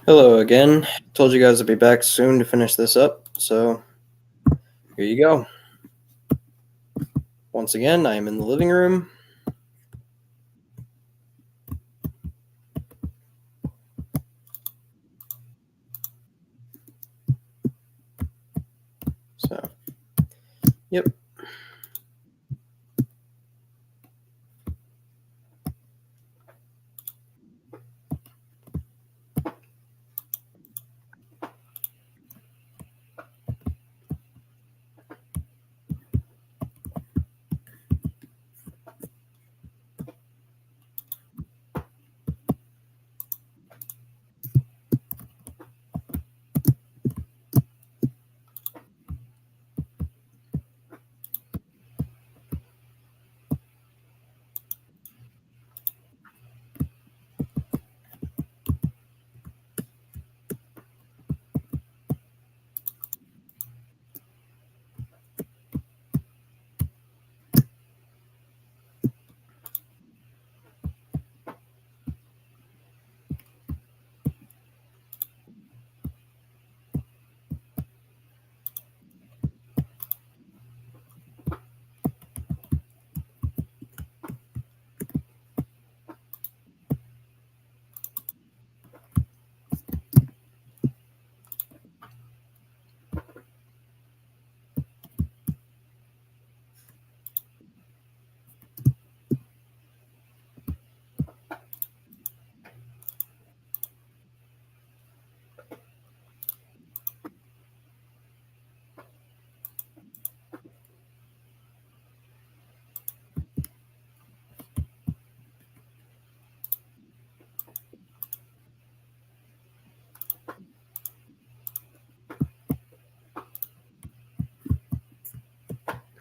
Hello again. Told you guys I'd be back soon to finish this up, so here you go. Once again, I am in the living room. So, yep.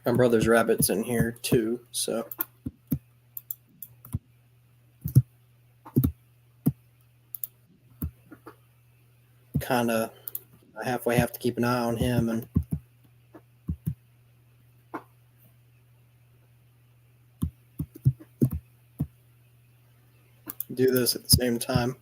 My brother's rabbit's in here too, so kind of I halfway have to keep an eye on him and do this at the same time.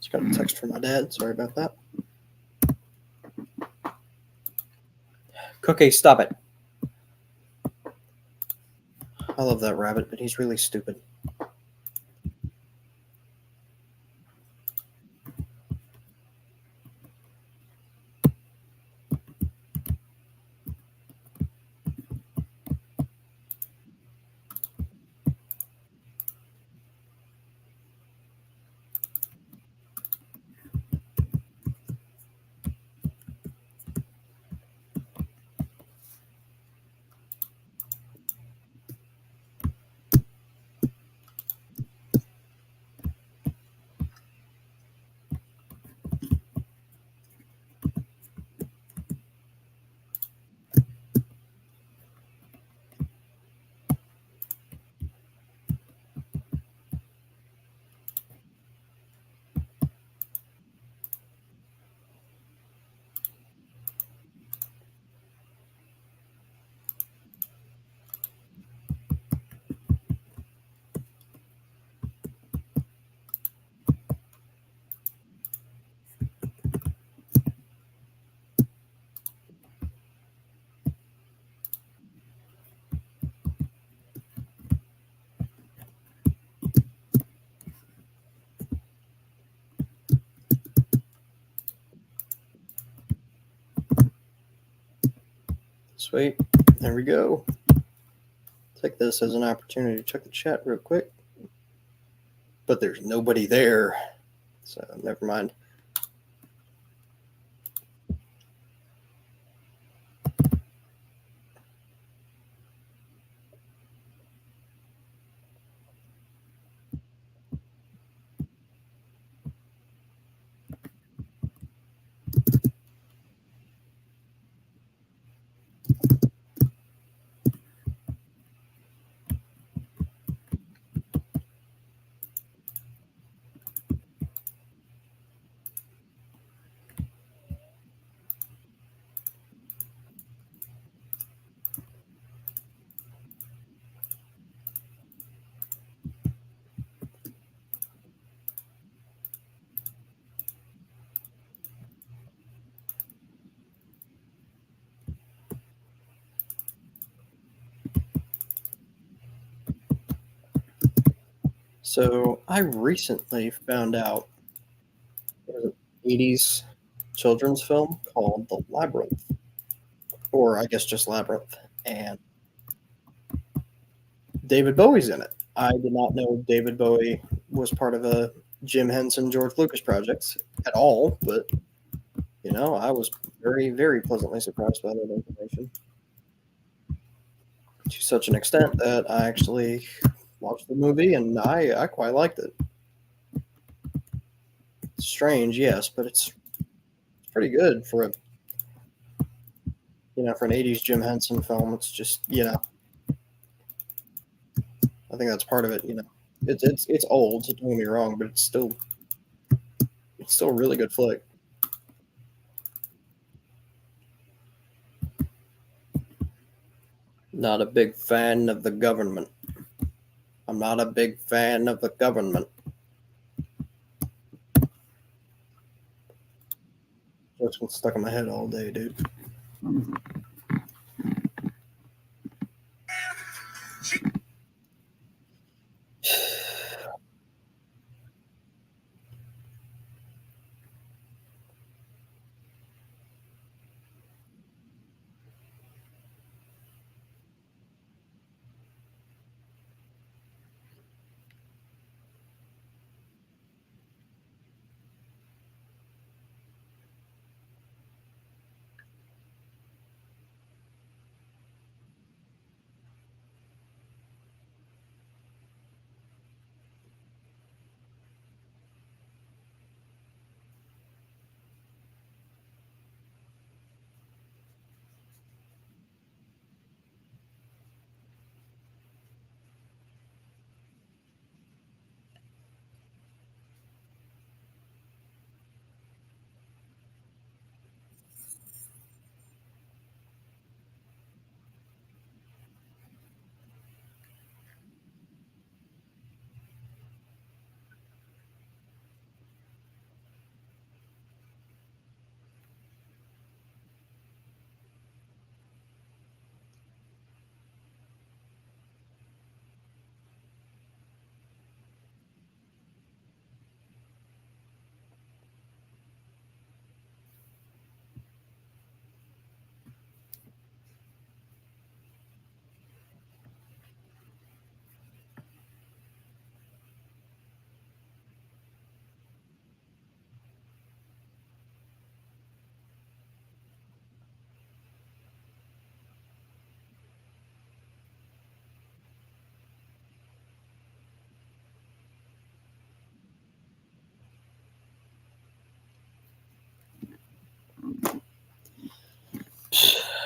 Just got a text from my dad. Sorry about that. Cookie, stop it. I love that rabbit, but he's really stupid. Sweet. There we go. Take this as an opportunity to check the chat real quick. But there's nobody there. So never mind. So I recently found out there's an 80s children's film called The Labyrinth, or I guess just Labyrinth, and David Bowie's in it. I did not know David Bowie was part of a Jim Henson, George Lucas project at all, but I was very, very pleasantly surprised by that information to such an extent that I actually watched the movie and I quite liked it. It's strange, yes, but it's pretty good for a for an 80s Jim Henson film. It's just I think that's part of it. It's old, so don't get me wrong, but it's still a really good flick. Not a big fan of the government. I'm not a big fan of the government. That's been stuck in my head all day, dude.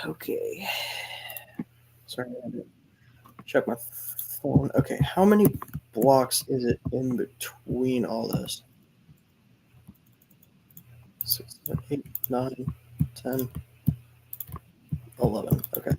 Okay. Sorry, I had to check my phone. Okay, how many blocks is it in between all this? 6, 7, 8, 9, 10, 11. Okay.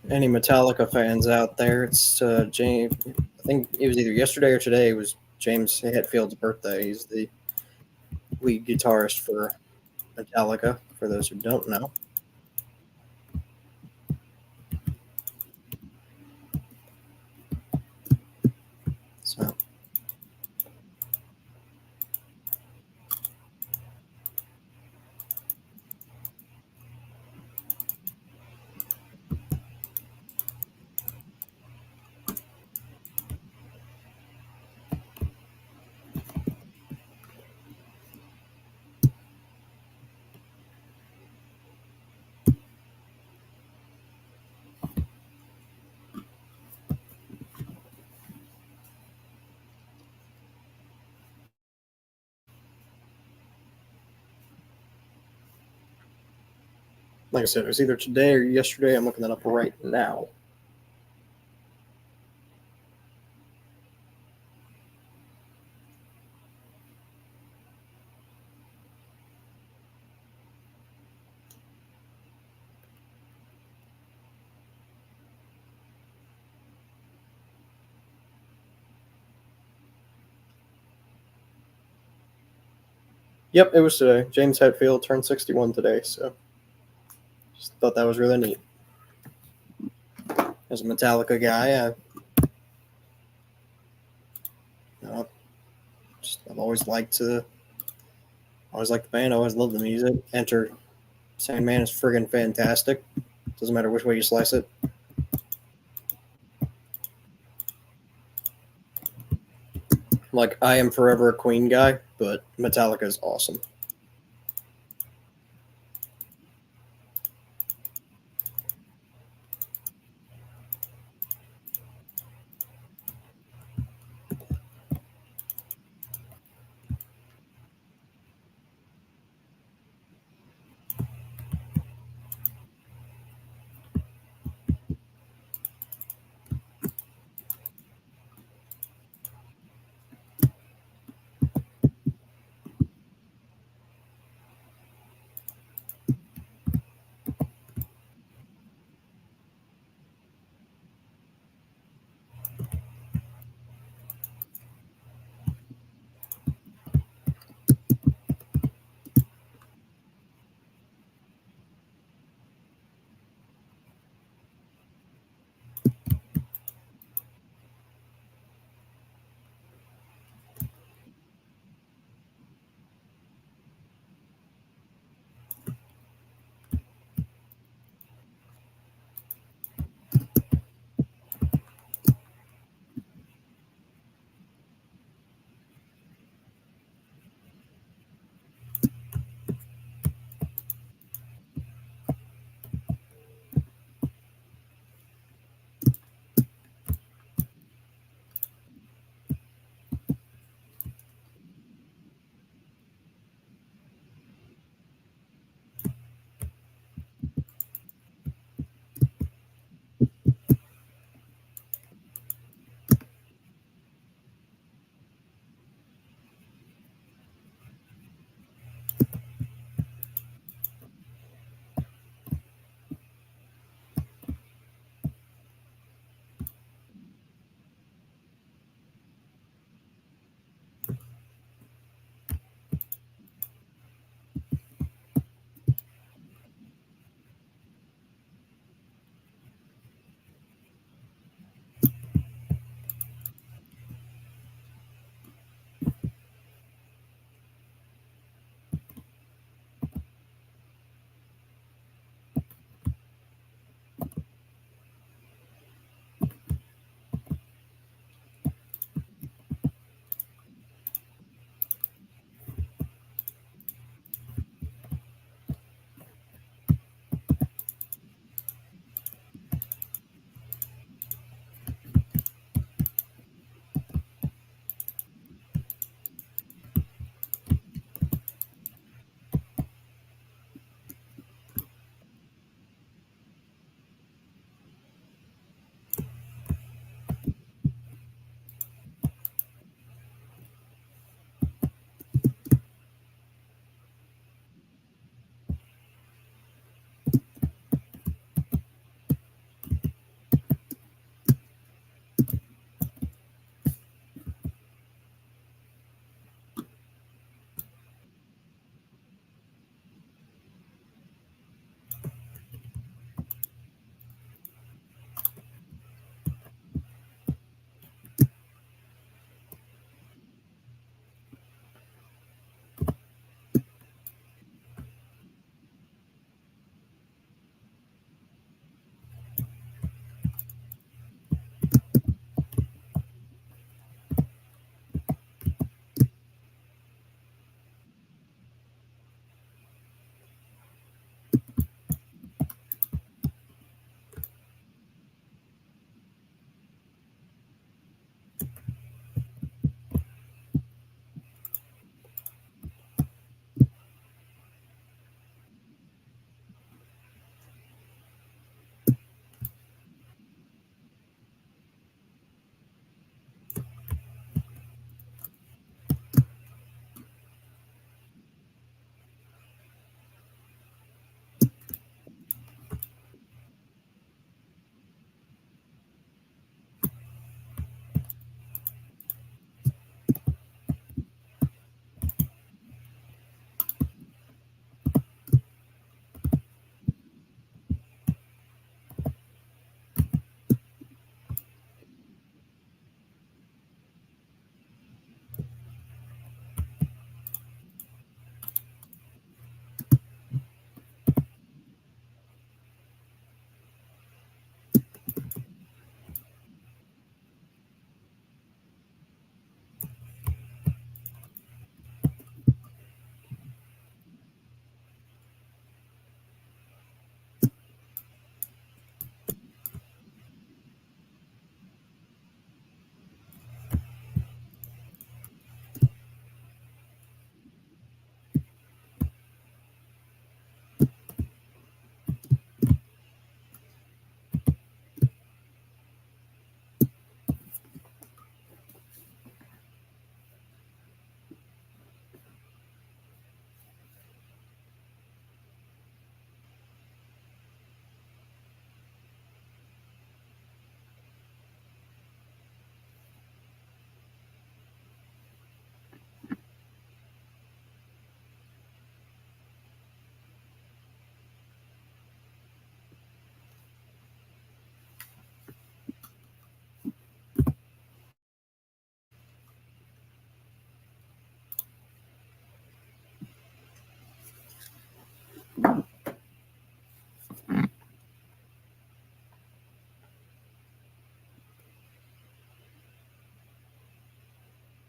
any Metallica fans out there, it's James. I think it was either yesterday or today. It was James Hetfield's birthday. He's the lead guitarist for Metallica. For those who don't know, so like I said, it was either today or yesterday. I'm looking that up right now. Yep, it was today. James Hetfield turned 61 today, so just thought that was really neat. As a Metallica guy, uh, I've always liked the band. I always loved the music. Enter Sandman is friggin' fantastic. Doesn't matter which way you slice it. Like I am forever a Queen guy, but Metallica is awesome.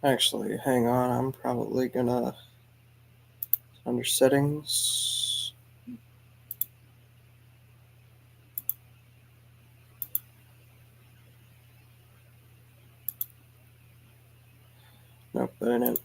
Actually, hang on. I'm probably gonna under settings. Nope, that ain't it.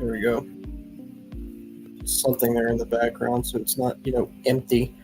There we go. Something there in the background, so it's not, empty.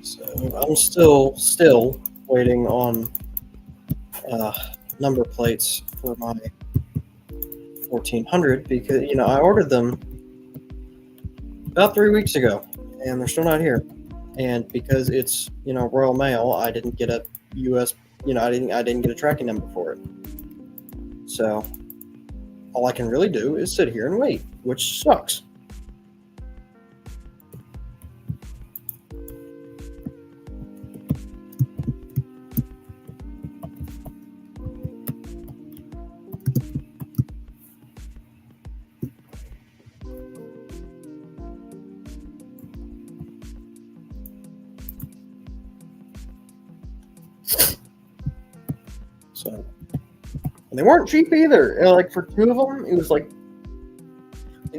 So I'm still waiting on uh, number plates for my 1400 because I ordered them about 3 weeks ago and they're still not here. And because it's Royal Mail, I didn't get a U.S. I didn't get a tracking number for it. So all I can really do is sit here and wait, which sucks. So, and they weren't cheap either. Like for two of them, it was like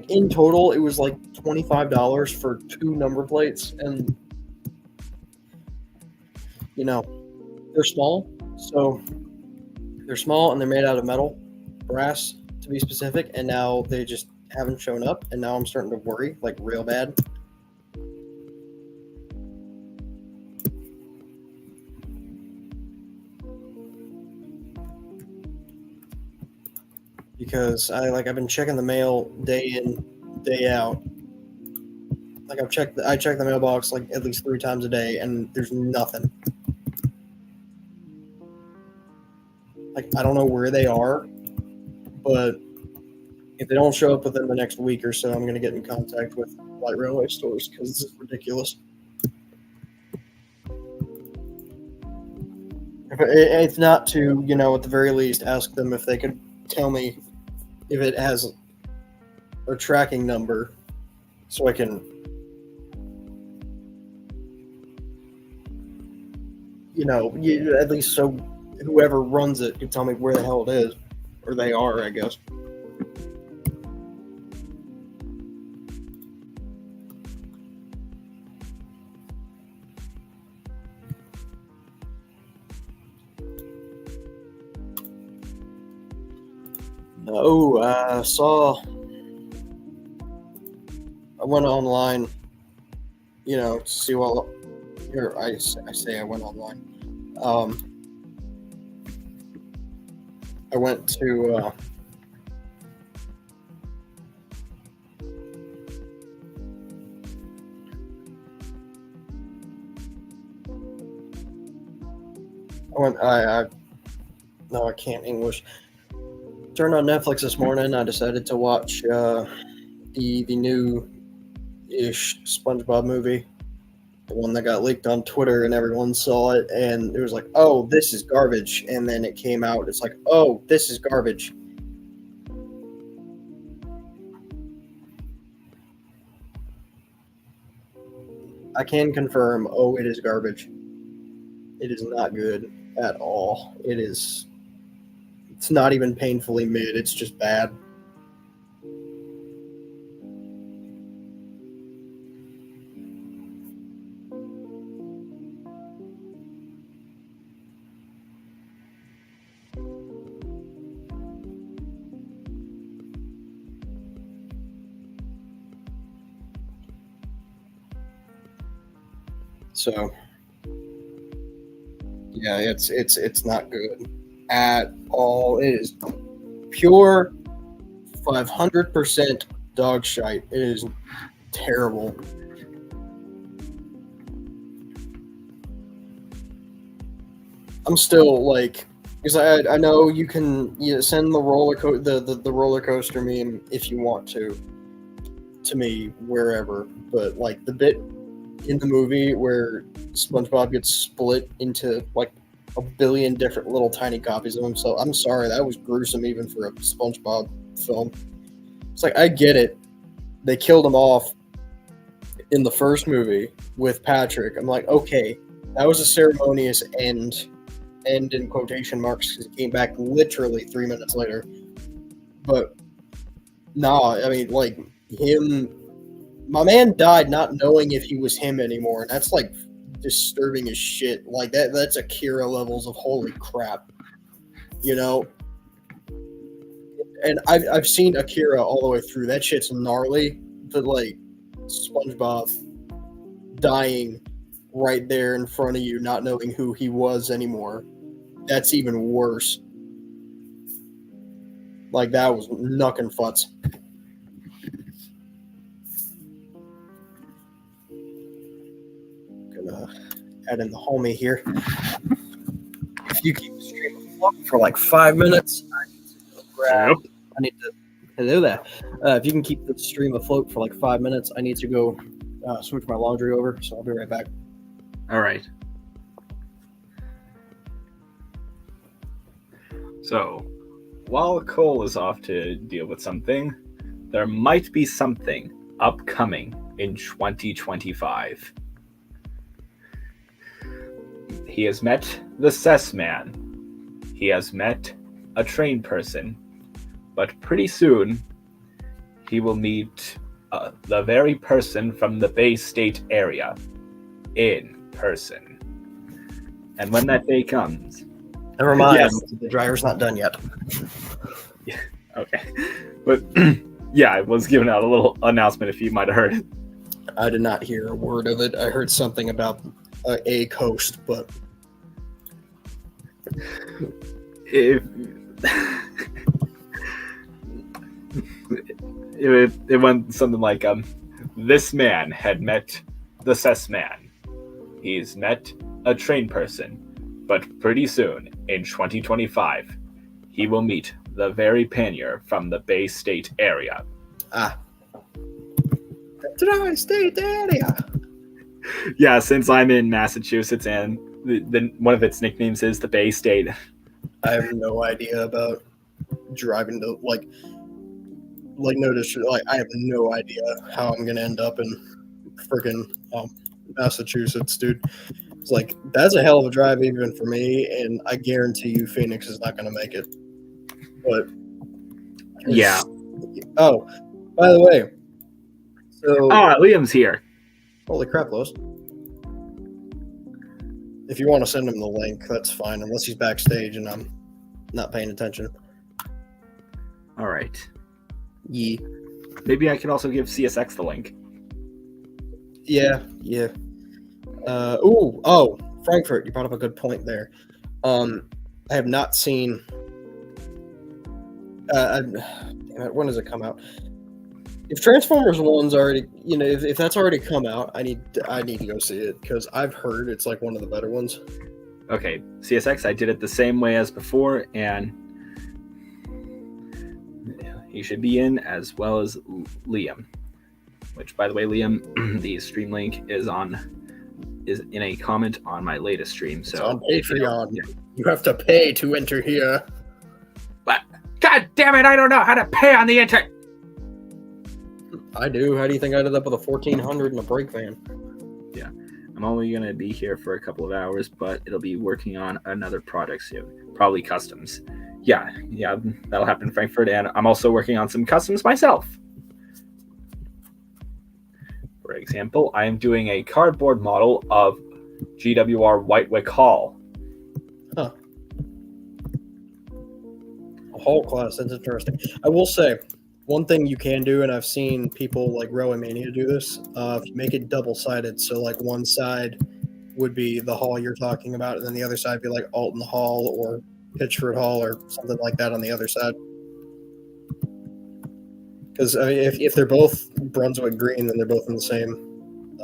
in total, it was like $25 for two number plates, and they're small, so they're small and they're made out of metal, brass to be specific, and now they just haven't shown up, and now I'm starting to worry like real bad. Because I've been checking the mail day in, day out. Like I check the mailbox like at least 3 times a day, and there's nothing. Like I don't know where they are, but if they don't show up within the next week or so, I'm going to get in contact with light railway stores because this is ridiculous. If not to, at the very least, ask them if they could tell me if it has a tracking number so I can, at least so whoever runs it can tell me where the hell it is, or they are, I guess. No, I went online, to see what. Here, I say I went online. I went to. No, I can't English. Turned on Netflix this morning. I decided to watch the new-ish SpongeBob movie, the one that got leaked on Twitter and everyone saw it, and it was like, "Oh, this is garbage," and then it came out. It's like, "Oh, this is garbage." I can confirm. Oh, it is garbage. It is not good at all. It is. It's not even painfully mid. It's just bad. So yeah, it's not good at all. It is pure 500% dog shite. It is terrible. I'm still like Because I know you can send the the roller coaster meme if you want to me wherever, but like the bit in the movie where SpongeBob gets split into like a billion different little tiny copies of himself. I'm sorry, that was gruesome even for a SpongeBob film. It's like I get it. They killed him off in the first movie with Patrick. I'm like, okay, that was a ceremonious end in quotation marks because he came back literally 3 minutes later. But nah, I mean, like him, my man died not knowing if he was him anymore. And that's like disturbing as shit. Like that's Akira levels of holy crap, you know. And I've seen Akira all the way through. That shit's gnarly. But like SpongeBob dying right there in front of you, not knowing who he was anymore. That's even worse. Like that was knuckin' futz. Gonna add in the homie here. If you keep the stream afloat for like 5 minutes, I need to grab. Yep. I need to. Hello there. If you can keep the stream afloat for like 5 minutes, I need to go switch my laundry over. So I'll be right back. All right. So, while Cole is off to deal with something, there might be something upcoming in 2025. He has met the Cess Man. He has met a train person. But pretty soon, he will meet the very person from the Bay State area in person. And when that day comes... Never mind. Yes. The dryer's not done yet. Yeah, okay. But yeah, I was giving out a little announcement if you might have heard it. I did not hear a word of it. I heard something about a coast, but if it went something like this man had met the Cess Man. He's met a train person. But pretty soon, in 2025, he will meet the very pannier from the Bay State area. Ah. The Tri-State area! Yeah, since I'm in Massachusetts and one of its nicknames is the Bay State. I have no idea about driving to, like I have no idea how I'm going to end up in freaking Massachusetts, dude. It's like, that's a hell of a drive even for me, and I guarantee you Phoenix is not going to make it. But yeah. Oh, by the way, so Liam's here. Holy crap, Lois. If you want to send him the link, that's fine, unless he's backstage and I'm not paying attention. All right. Yeah. Maybe I can also give CSX the link. Yeah. Frankfurt, you brought up a good point there. I have not seen when does it come out? If Transformers 1's already, if that's already come out, I need to go see it because I've heard it's like one of the better ones. Okay, CSX, I did it the same way as before, and he should be in as well as Liam. Which, by the way, Liam, the stream link is in a comment on my latest stream. So it's on Patreon. You have to pay to enter here. But God damn it, I don't know how to pay on the internet. I do. How do you think I ended up with a 1400 and a brake van? Yeah, I'm only gonna be here for a couple of hours, but it'll be working on another project soon, probably customs. Yeah, that'll happen in Frankfurt, and I'm also working on some customs myself. For example, I am doing a cardboard model of GWR Whitewick Hall. Huh. A Hall class, that's interesting. I will say, one thing you can do, and I've seen people like Rowan Mania do this, if you make it double-sided, so like one side would be the hall you're talking about, and then the other side would be like Alton Hall or Pitchford Hall or something like that on the other side. Because I mean, if they're both Brunswick green, then they're both in the same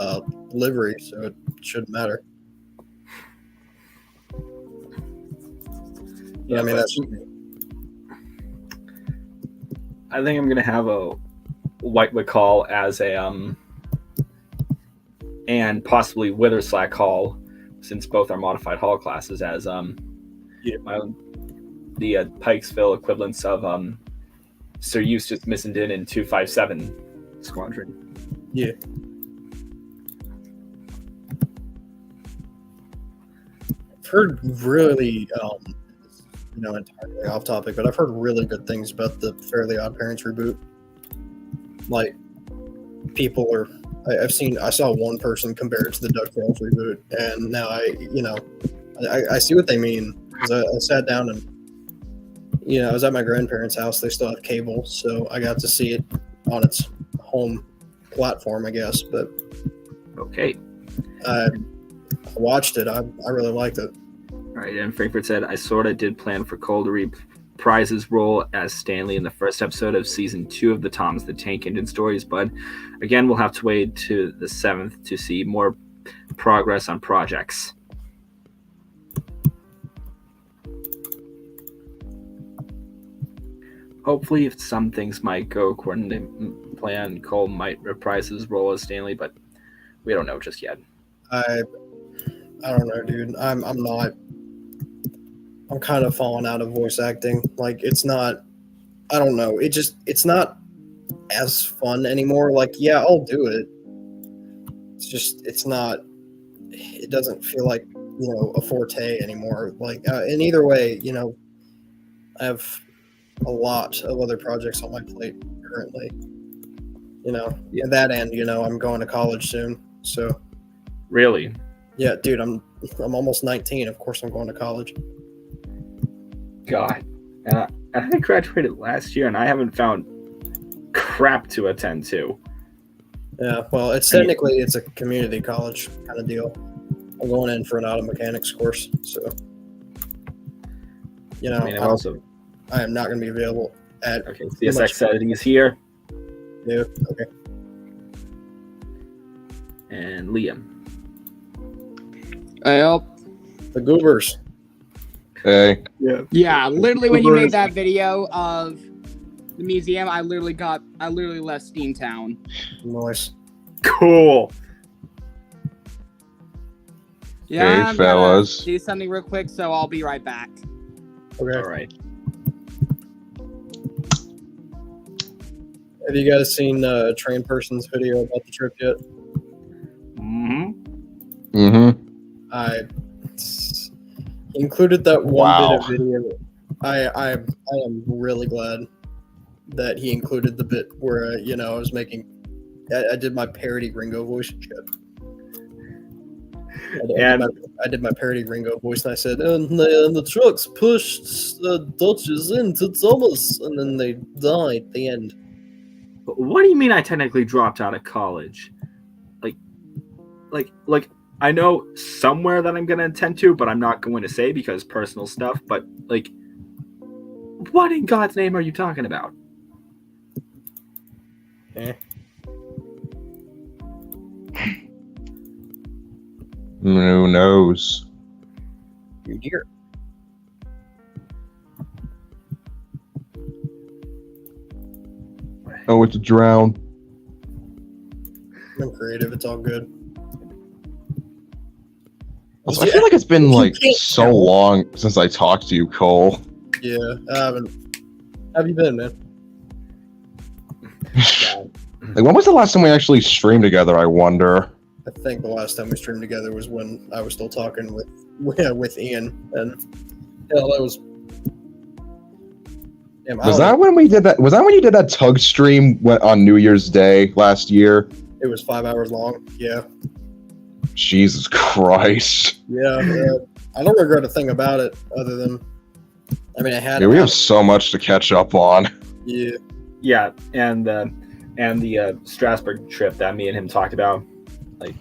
livery, so it shouldn't matter. Yeah, I mean, that's I think I'm gonna have a White Call as a and possibly Witherslack Hall, since both are modified Hall classes, as the Pikesville equivalents of Sir Eustace Missenden in 257 Squadron. Yeah. I've heard really, entirely off topic, but I've heard really good things about the Fairly Odd Parents reboot. Like, people are, I saw one person compare it to the DuckTales reboot, and now I see what they mean. Because I sat down and, I was at my grandparents' house. They still have cable, so I got to see it on its home platform, I guess. But okay, I watched it. I really liked it. All right, and Frankfurt said, I sort of did plan for Cole to reprise his role as Stanley in the first episode of season 2 of the Thomas the Tank Engine stories, but again, we'll have to wait to the 7th to see more progress on projects. Hopefully, if some things might go according to plan, Cole might reprise his role as Stanley, but we don't know just yet. I don't know, dude. I'm kind of falling out of voice acting. Like, it's not, I don't know. It's not as fun anymore. Like, yeah, I'll do it. It's not, it doesn't feel like, a forte anymore. Like, and either way, I have a lot of other projects on my plate currently, and that end, I'm going to college soon. So really? Yeah, dude, I'm almost 19. Of course I'm going to college. God. I graduated last year and I haven't found crap to attend to. Yeah, well, it's a community college kind of deal. I'm going in for an auto mechanics course, so I am not going to be available at. Okay, CSX said he's here. Yeah, okay. And Liam. Hey, help. The Goobers. Hey. Yeah, literally when you made that video of the museum, I literally left Steamtown. Nice. Cool. Yeah, Hey, I'm fellas. gonna do something real quick, so I'll be right back. Okay. All right. Have you guys seen a train person's video about the trip yet? Mm-hmm. Mm-hmm. I included that one Wow. bit of video. I am really glad that he included the bit where I was making. I did my parody Ringo voice and shit. I did my parody Ringo voice, and I said, and the trucks pushed the Dutchess into Thomas, and then they died at the end. What do you mean I technically dropped out of college? Like I know somewhere that I'm going to attend to, but I'm not going to say because personal stuff, but like, what in God's name are you talking about? Who knows? You dear. Oh, it's a drown. I'm creative. It's all good. Also, I feel like it's been like can't so tell. long since I talked to you, Cole. Yeah, I haven't. How have you been, man? Like, when was the last time we actually streamed together, I wonder? I think the last time we streamed together was when I was still talking with Ian, and hell, that was. Damn, Was that when we did that? Was that when you did that tug stream on New Year's Day last year? It was 5 hours long. Yeah. Jesus Christ. Yeah. I don't regret a thing about it, other than, I mean, I had. Yeah, we have so much to catch up on. Yeah. Yeah, and the Strasbourg trip that me and him talked about, like,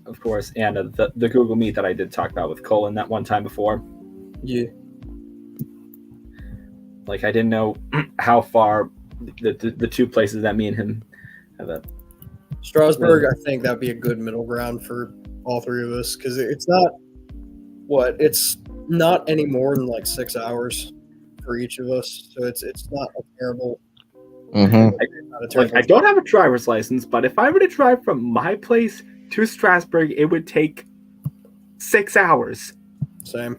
of course, and the Google Meet that I did talk about with Colin that one time before. Yeah. Like, I didn't know how far the two places that me and him have a. Strasbourg, I think that'd be a good middle ground for all three of us, because it's not. It's Not any more than like 6 hours for each of us, so it's not a terrible. Mm-hmm. Not a Like, terrible I don't have a driver's license, but if I were to drive from my place to Strasbourg, it would take 6 hours. Same.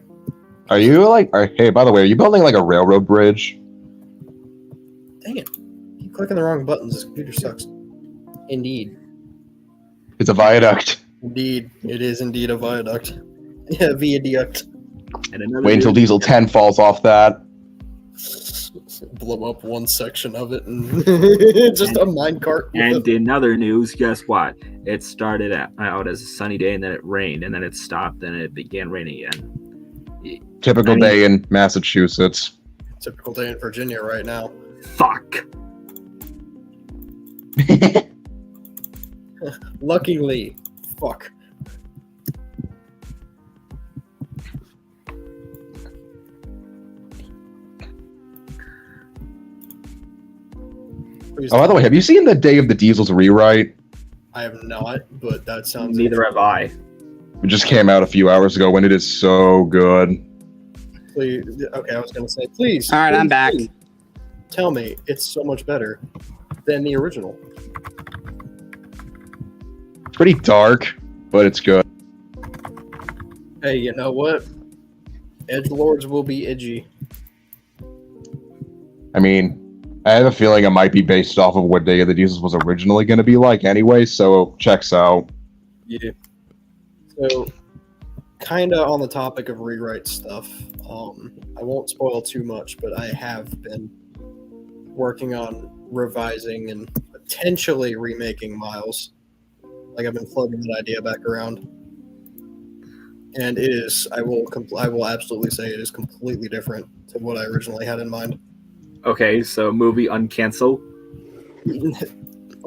Are you hey, by the way, are you building like a railroad bridge? Dang it! Keep clicking the wrong buttons. This computer sucks. Indeed. It's a viaduct. Indeed, it is indeed a viaduct. Yeah, viaduct. And another Wait until news- Diesel 10 falls off that. Blow up one section of it and just a minecart. And in other news, guess what? It started out as a sunny day, and then it rained, and then it stopped, and it began raining again. Typical day in Massachusetts. Typical day in Virginia right now. Fuck. Luckily, fuck. Please Oh, by the way, have you seen the Day of the Diesels rewrite? I have not, but that sounds. Neither have I. It just came out a few hours ago, and it is so good. Please, okay, I was gonna say, please. All right, I'm please, back. please tell me it's so much better than the original. It's pretty dark, but it's good. Hey, you know what? Edgelords will be edgy. I mean, I have a feeling it might be based off of what Day of the Diesels was originally going to be like anyway, so checks out. Yeah. So, kind of on the topic of rewrite stuff, I won't spoil too much, but I have been working on revising and potentially remaking Miles. Like, I've been floating that idea back around. And it is, I will absolutely say it is completely different to what I originally had in mind. Okay, so movie uncancel.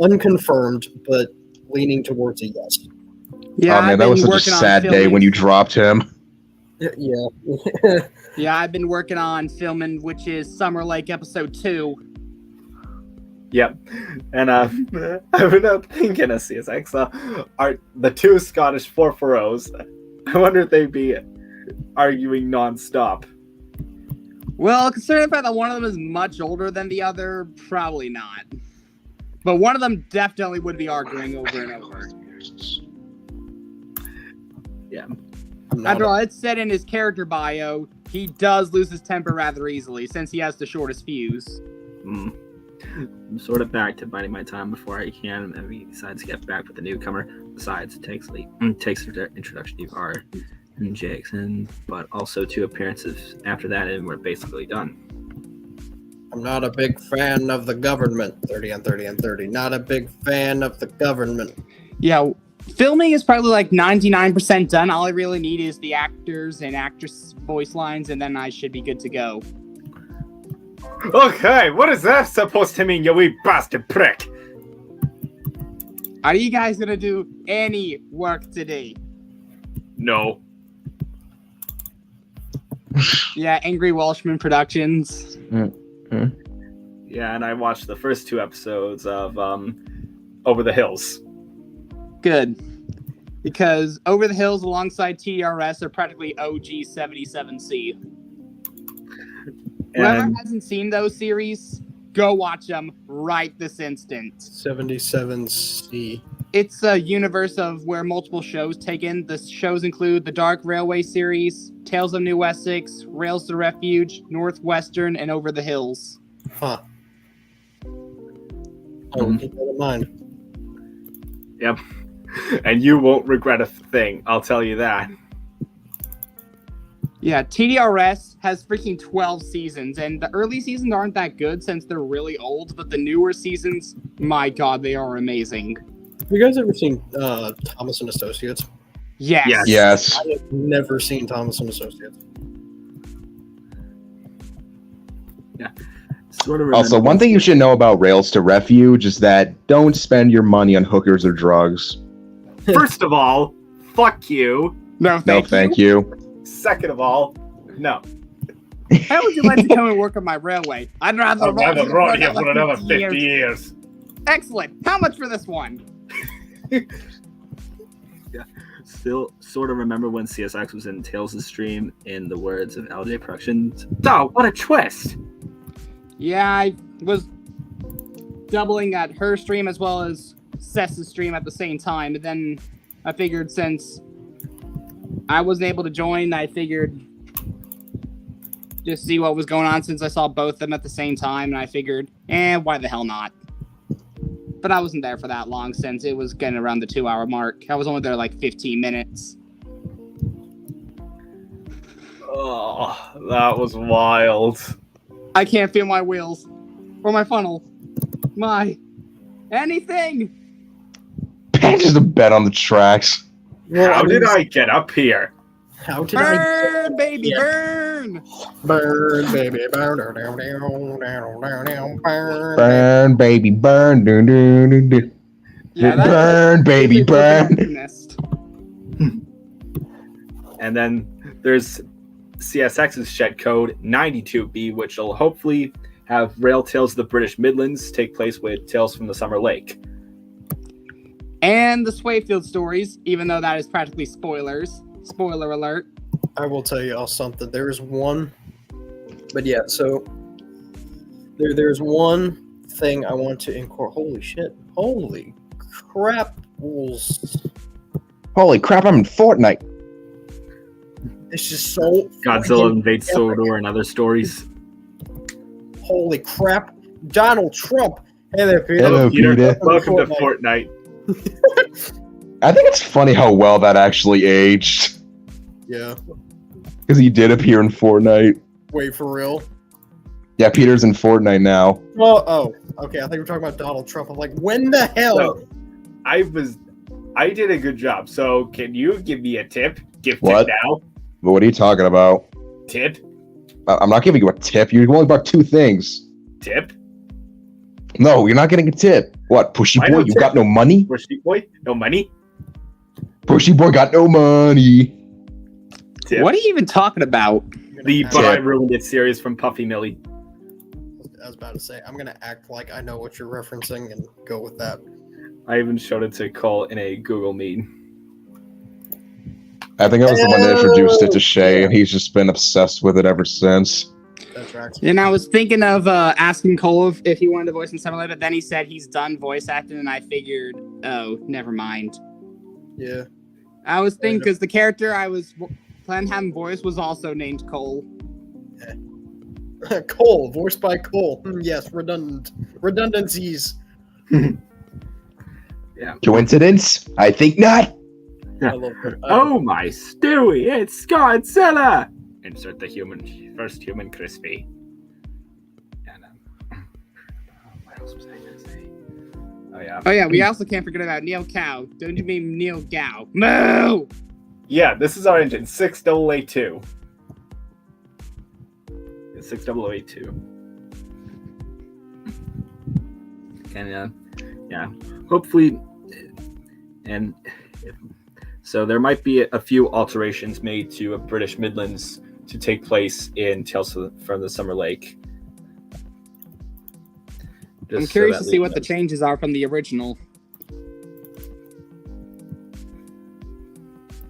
Unconfirmed, but leaning towards a yes. Yeah, Oh man, I've that been was such a working on sad day filming- when you dropped him. Yeah. Yeah, I've been working on filming, which is Summer Lake episode 2. Yep. And I've been thinking of CSX. Are the two Scottish 440s? I wonder if they'd be arguing nonstop. Well, considering the fact that one of them is much older than the other, probably not. But one of them definitely would be arguing over and over. Yeah. After all, it said in his character bio, he does lose his temper rather easily, since he has the shortest fuse. I'm sort of back to biding my time before I can, and he decides to get back with the newcomer. Besides, it takes the introduction to R and Jackson, but also 2 appearances after that, and we're basically done. I'm not a big fan of the government. 30 on 30 on 30. Not a big fan of the government. Yeah, filming is probably like 99% done. All I really need is the actors and actress voice lines, and then I should be good to go. Okay, what is that supposed to mean, you wee bastard prick? Are you guys gonna do any work today? No. Yeah, Angry Welshman Productions. Yeah, and I watched the first 2 episodes of Over the Hills. Good. Because Over the Hills alongside TRS are practically OG 77C. Whoever And hasn't seen those series, go watch them right this instant. 77C. It's a universe of where multiple shows take in. The shows include the Dark Railway series, Tales of New Essex, Rails to Refuge, Northwestern, and Over the Hills. Huh. I will keep that in mind. Yep. And you won't regret a thing, I'll tell you that. Yeah, TDRS has freaking 12 seasons, and the early seasons aren't that good since they're really old, but the newer seasons, my god, they are amazing. Have you guys ever seen Thomas and Associates? Yes. Yes. Yes. I have never seen Thomas and Associates. Sort of Also, remember- one thing you should know about Rails to Refuge is that don't spend your money on hookers or drugs. First of all, fuck you. No, No, thank you. Second of all, no. How would you like to come and work on my railway? I'd rather run here for another 50 years. Excellent. How much for this one? still sort of remember when CSX was in Tails' stream, in the words of LJ Productions. Oh, what a twist! Yeah, I was doubling at her stream as well as Sess's stream at the same time. And then I figured since I wasn't able to join, I figured just see what was going on since I saw both of them at the same time. And I figured, why the hell not? But I wasn't there for that long since it was getting around the 2-hour mark. I was only there like 15 minutes. Oh, that was wild. I can't feel my wheels. Or my funnel. Anything! Pan just a bet on the tracks. Well, How I mean, did I get up here? How did I? Burn, baby, Yeah. burn! Burn, baby, burn, down, down, down, down, down, down, burn. Burn, baby, burn. Doo, doo, doo, doo. Burn, baby, burn. And then there's CSX's shed code 92B, which will hopefully have Rail Tales of the British Midlands take place with Tales from the Summer Lake. And the Swayfield stories, even though that is practically spoilers. Spoiler alert. I will tell you all something. There's one, but yeah. So there's one thing I want to incorporate. Holy shit! Holy crap! Holy crap, I'm in Fortnite. It's just so Godzilla freaking invades Sodor and other stories. Holy crap! Donald Trump. Hey there, Peter. Hello, Peter. Welcome to Fortnite. I think it's funny how well that actually aged. Yeah. Because he did appear in Fortnite. Wait, for real? Yeah, Peter's in Fortnite now. Oh, okay. I think we're talking about Donald Trump. I'm like, when the hell? So, I did a good job. So can you give me a tip? Gift What? tip now. But what are you talking about? Tip. I'm not giving you a tip. You only bought 2 things. Tip. No, you're not getting a tip. What, Pushy Why Boy? no You tip? got no money? Pushy boy. No money. Pushy Boy got no money. Tip. What are you even talking about? The Act- But I Ruined It series from Puffy Millie. I was about to say, I'm gonna act like I know what you're referencing and go with that. I even showed it to Cole in a Google Meet. I think I was the one that introduced it to Shay, and he's just been obsessed with it ever since. That tracks. And I was thinking of asking Cole if he wanted to voice in Summerlake, but then he said he's done voice acting, and I figured, oh, never mind. Yeah. I was thinking, because the character I was planning having voice was also named Cole. Cole, voiced by Cole. Yes, redundancies. Coincidence? I think not. I love it. Oh my Stewie, it's Godzilla! Insert the first human crispy. And, what else was I gonna say? Oh yeah. Oh yeah, we also can't forget about Neil Cow. Don't you mean Neil Gao? Moo! Yeah, this is our engine, 6082. 6082. And yeah, hopefully, and so there might be a few alterations made to a British Midlands to take place in Tales from the Summer Lake. I'm curious to see what the changes are from the original.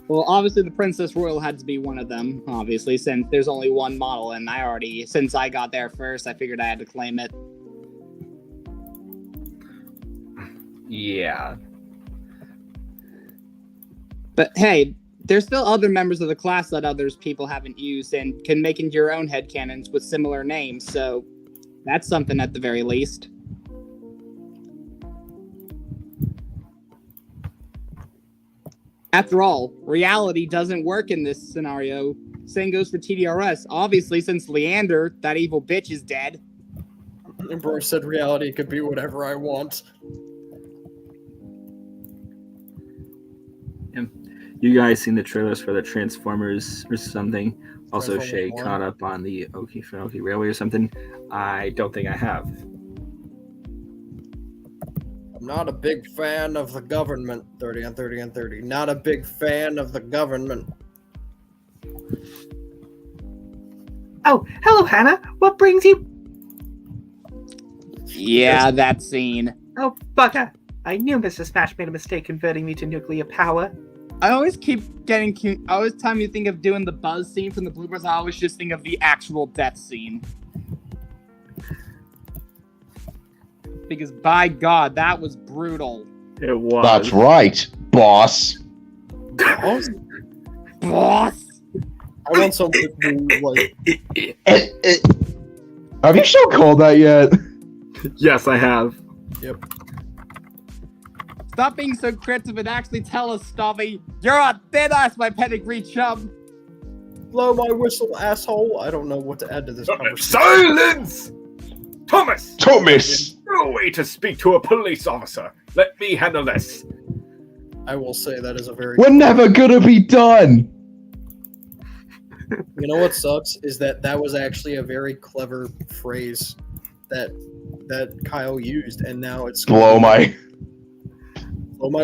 Well, obviously the Princess Royal had to be one of them, obviously, since there's only one model, and since I got there first, I figured I had to claim it. Yeah. But hey, there's still other members of the class that people haven't used and can make into your own headcanons with similar names, so that's something at the very least. After all, reality doesn't work in this scenario. Same goes for TDRS. Obviously, since Leander, that evil bitch, is dead. And Bro said reality could be whatever I want. You guys seen the trailers for the Transformers or something? Also, Transformers Shay 1. caught up on the Okefenokee Railway or something. I don't think I have. I'm not a big fan of the government. 30 on 30 on 30. Not a big fan of the government. Oh, hello, Hannah. What brings you? Yeah, that scene. Oh, bugger. I knew Mr. Smash made a mistake converting me to nuclear power. I always keep getting. Always time you think of doing the buzz scene from the bloopers, I always just think of the actual death scene. Because by God, that was brutal. It was. That's right, boss. Boss? Boss. I want something to like. Have you shown Cole that yet? Yes, I have. Yep. Stop being so cryptic and actually tell us, Stovey. You're a dead ass, my pedigree chum. Blow my whistle, asshole. I don't know what to add to this conversation. Silence! Thomas! Thomas! No way to speak to a police officer. Let me handle this. I will say that is a very. We're never gonna be done! You know what sucks is that was actually a very clever phrase that Kyle used, and now it's Blow my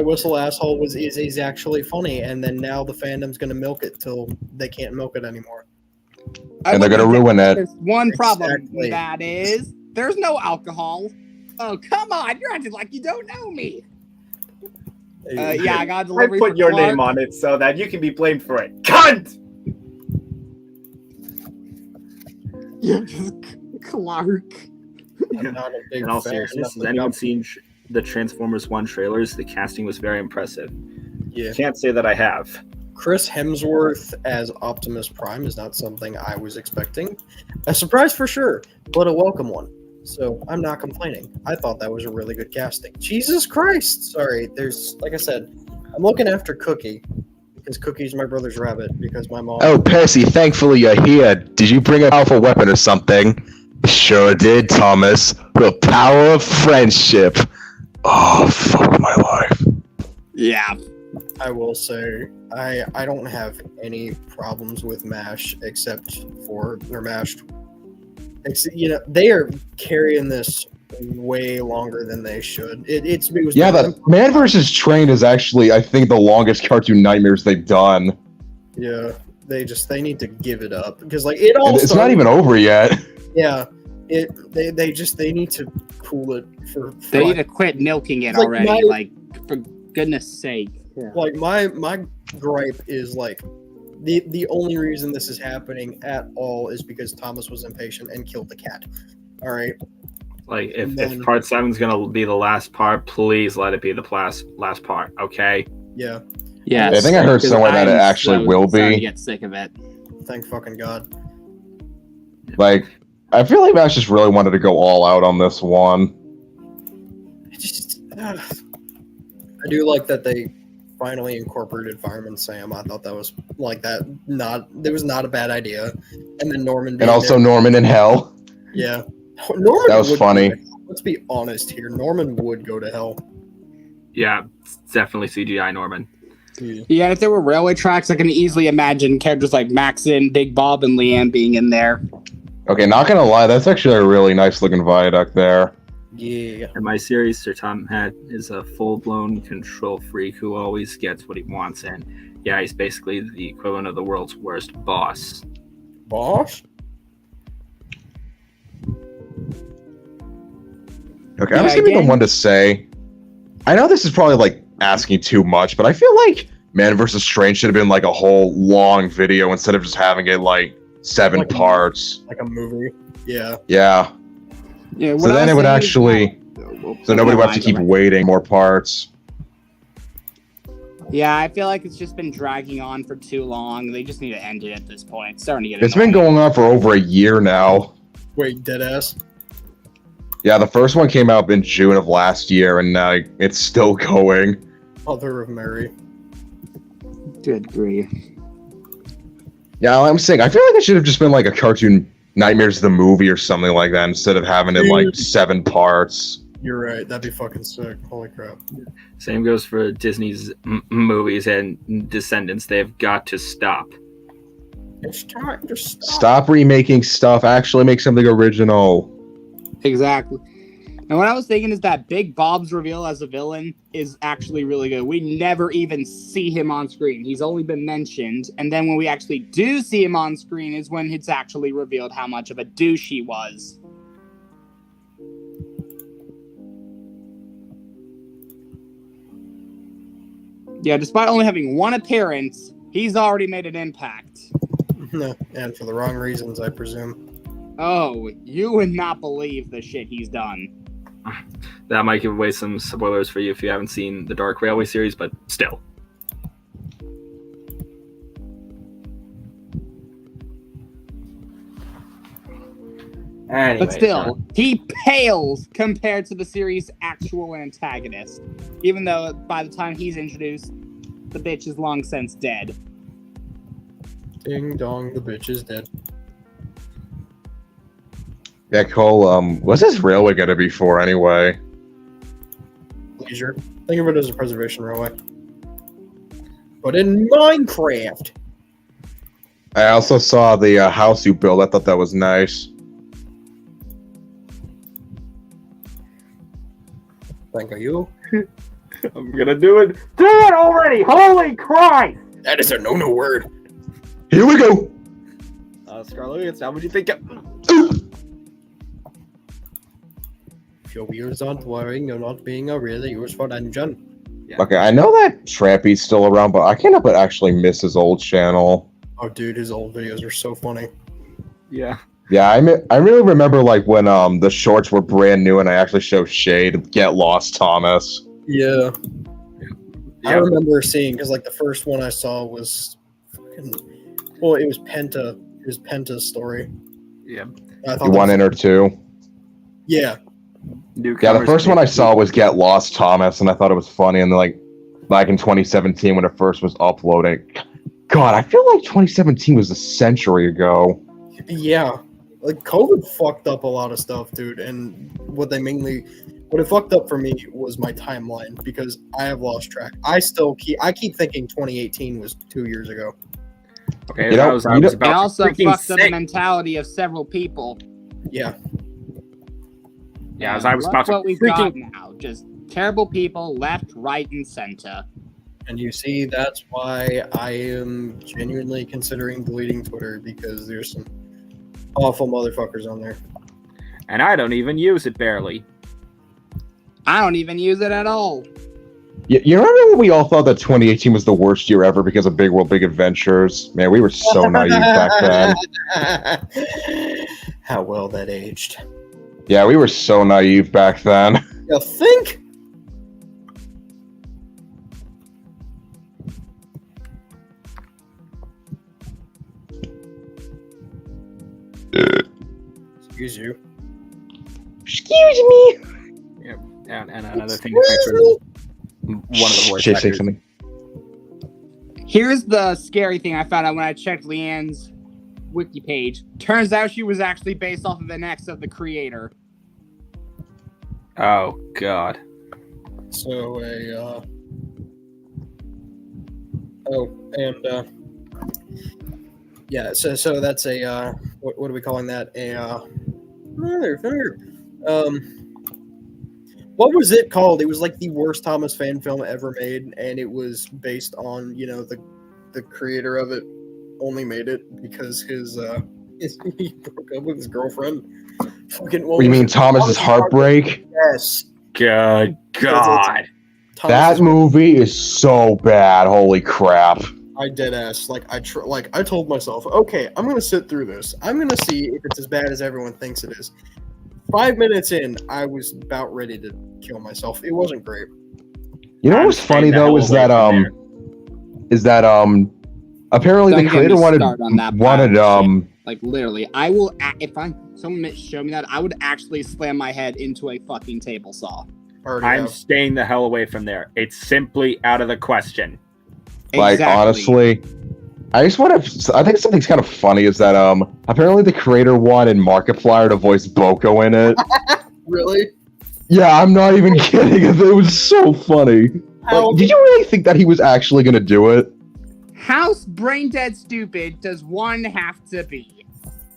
whistle, asshole is actually funny, and then now the fandom's gonna milk it till they can't milk it anymore. And they're gonna ruin it. There's one problem. Exactly. That is, there's no alcohol. Oh, come on. You're acting like you don't know me. Yeah, I got a I delivery put for your Clark. name on it so that you can be blamed for it. Cunt! Yeah, Clark. I'm not a big In all fan. seriousness, has Nothing anyone about- seen the Transformers 1 trailers? The casting was very impressive. Yeah. Can't say that I have. Chris Hemsworth as Optimus Prime is not something I was expecting. A surprise for sure, but a welcome one. So I'm not complaining. I thought that was a really good casting. Jesus Christ! Sorry, there's, like I said, I'm looking after Cookie because Cookie's my brother's rabbit because my mom. Oh, Percy, thankfully you're here. Did you bring a powerful weapon or something? Sure did, Thomas. The power of friendship. Oh, fuck my life. Yeah. I will say I don't have any problems with MASH except for their mashed. You know, they are carrying this way longer than they should. It was Yeah, the Man vs. Train is actually, I think, the longest Cartoon Nightmares they've done. Yeah, they need to give it up because like it all. And it's not started- even over yet. Yeah, they need to cool it for. They need to quit milking it Like, already. my- Like, for goodness sake. Yeah. Like my gripe is like the only reason this is happening at all is because Thomas was impatient and killed the cat. All right. Like, And if then- part 7's gonna be the last part, please let it be the last part, okay? Yeah. Yeah. I think I heard somewhere that it actually will starting to be. get sick of it. Thank fucking God. Like, I feel like Mash just really wanted to go all out on this one. It just. I do like that they finally incorporated Fireman Sam. I thought that was like that. It was not a bad idea. And then Norman. And being also there- Norman in Hell. yeah. Norman. That was would funny. go to hell. Let's be honest here. Norman would go to hell. Yeah, it's definitely CGI Norman. Yeah, if there were railway tracks, I can easily imagine characters like Maxon, Big Bob, and Leanne being in there. Okay, not gonna lie, that's actually a really nice looking viaduct there. Yeah. In my series, Sir Tom Head is a full-blown control freak who always gets what he wants, and yeah, he's basically the equivalent of the world's worst boss. Boss. Okay, Yeah, I'm just gonna be the again- one to say, I know this is probably like asking too much, but I feel like Man vs. Strange should have been like a whole long video instead of just having it like 7 Like a- parts. Like a movie. Yeah. Yeah. Yeah, So then it would actually, so nobody would have to keep waiting. waiting more parts. Yeah, I feel like it's just been dragging on for too long. They just need to end it at this point. It's starting to get It's been annoying. going on for over a year now. Wait, deadass. Yeah, the first one came out in June of last year, and it's still going. Mother of Mary. Good grief. Yeah, I'm saying, I feel like it should have just been like a Cartoon Nightmares the movie or something like that instead of having it like 7 parts. You're right. That'd be fucking sick. Holy crap. Same goes for Disney's movies and Descendants. They've got to stop. It's time to stop. Stop remaking stuff, actually make something original. Exactly. And what I was thinking is that Big Bob's reveal as a villain is actually really good. We never even see him on screen. He's only been mentioned. And then when we actually do see him on screen is when it's actually revealed how much of a douche he was. Yeah, despite only having one appearance, he's already made an impact. And for the wrong reasons, I presume. Oh, you would not believe the shit he's done. That might give away some spoilers for you if you haven't seen the Dark Railway series, but still. Anyway, But still, he pales compared to the series' actual antagonist. Even though by the time he's introduced, the bitch is long since dead. Ding dong, the bitch is dead. Yeah, Cole, what's this railway gonna be for anyway? Leisure. Think of it as a preservation railway. But in Minecraft. I also saw the house you built. I thought that was nice. Thank you. I'm gonna do it. Do it already! Holy Christ! That is a no-no word. Here we go. Scarlet, how would you think? If your wheels aren't whirring, you're not being a really useful engine. Yeah. Okay, I know that Trappy's still around, but I can't help but actually miss his old channel. Oh, dude, his old videos are so funny. Yeah. Yeah, I really remember like when the shorts were brand new and I actually showed Shade Get Lost Thomas. Yeah. I remember seeing, because like the first one I saw was fucking, well, it was Penta. It was Penta's story. Yeah. You I thought one in or two? Yeah. Yeah, the first one I saw was Get Lost Thomas, and I thought it was funny. And then, like, back in 2017 when it first was uploading, God, I feel like 2017 was a century ago. Yeah. Like, COVID fucked up a lot of stuff, dude. And what it fucked up for me was my timeline, because I have lost track. I keep thinking 2018 was 2 years ago. Okay, You know- I was you know- about It to also freaking fucked up the say- mentality of several people. Yeah. Yeah, as I was Look about to what we've got now. Just terrible people left, right, and center. And you see, that's why I am genuinely considering deleting Twitter, because there's some awful motherfuckers on there. And I don't even use it barely. I don't even use it at all. You remember when we all thought that 2018 was the worst year ever because of Big World Big Adventures? Man, we were so naive back then. How well that aged. Yeah, we were so naive back then. You think? Excuse you. Excuse me. And another thing that makes her one of the worst Say actors. something. Here's the scary thing I found out when I checked Leanne's wiki page. Turns out she was actually based off of an ex of the creator. Oh God. So yeah, so that's a what are we calling that? A motherfucker. What was it called? It was like the worst Thomas fan film ever made, and it was based on, you know, the creator of it only made it because he broke up with his girlfriend. Fucking What do you mean, Thomas's Heartbreak? Yes. Good God. That movie is so bad. Holy crap. I dead ass. I told myself, okay, I'm gonna sit through this. I'm gonna see if it's as bad as everyone thinks it is. 5 minutes in, I was about ready to kill myself. It wasn't great. You know I'm what's funny staying the though hell is away that from apparently Don't the get me creator started on that wanted pirate Like literally, I will. If someone showed me that, I would actually slam my head into a fucking table saw. Already I'm have. staying the hell away from there. It's simply out of the question. like Exactly. honestly, I think something's kind of funny is that apparently the creator wanted Markiplier to voice Boko in it. Really? Yeah, I'm not even kidding. It was so funny. How- Like, did you really think that he was actually gonna do it? How brain dead stupid does one have to be?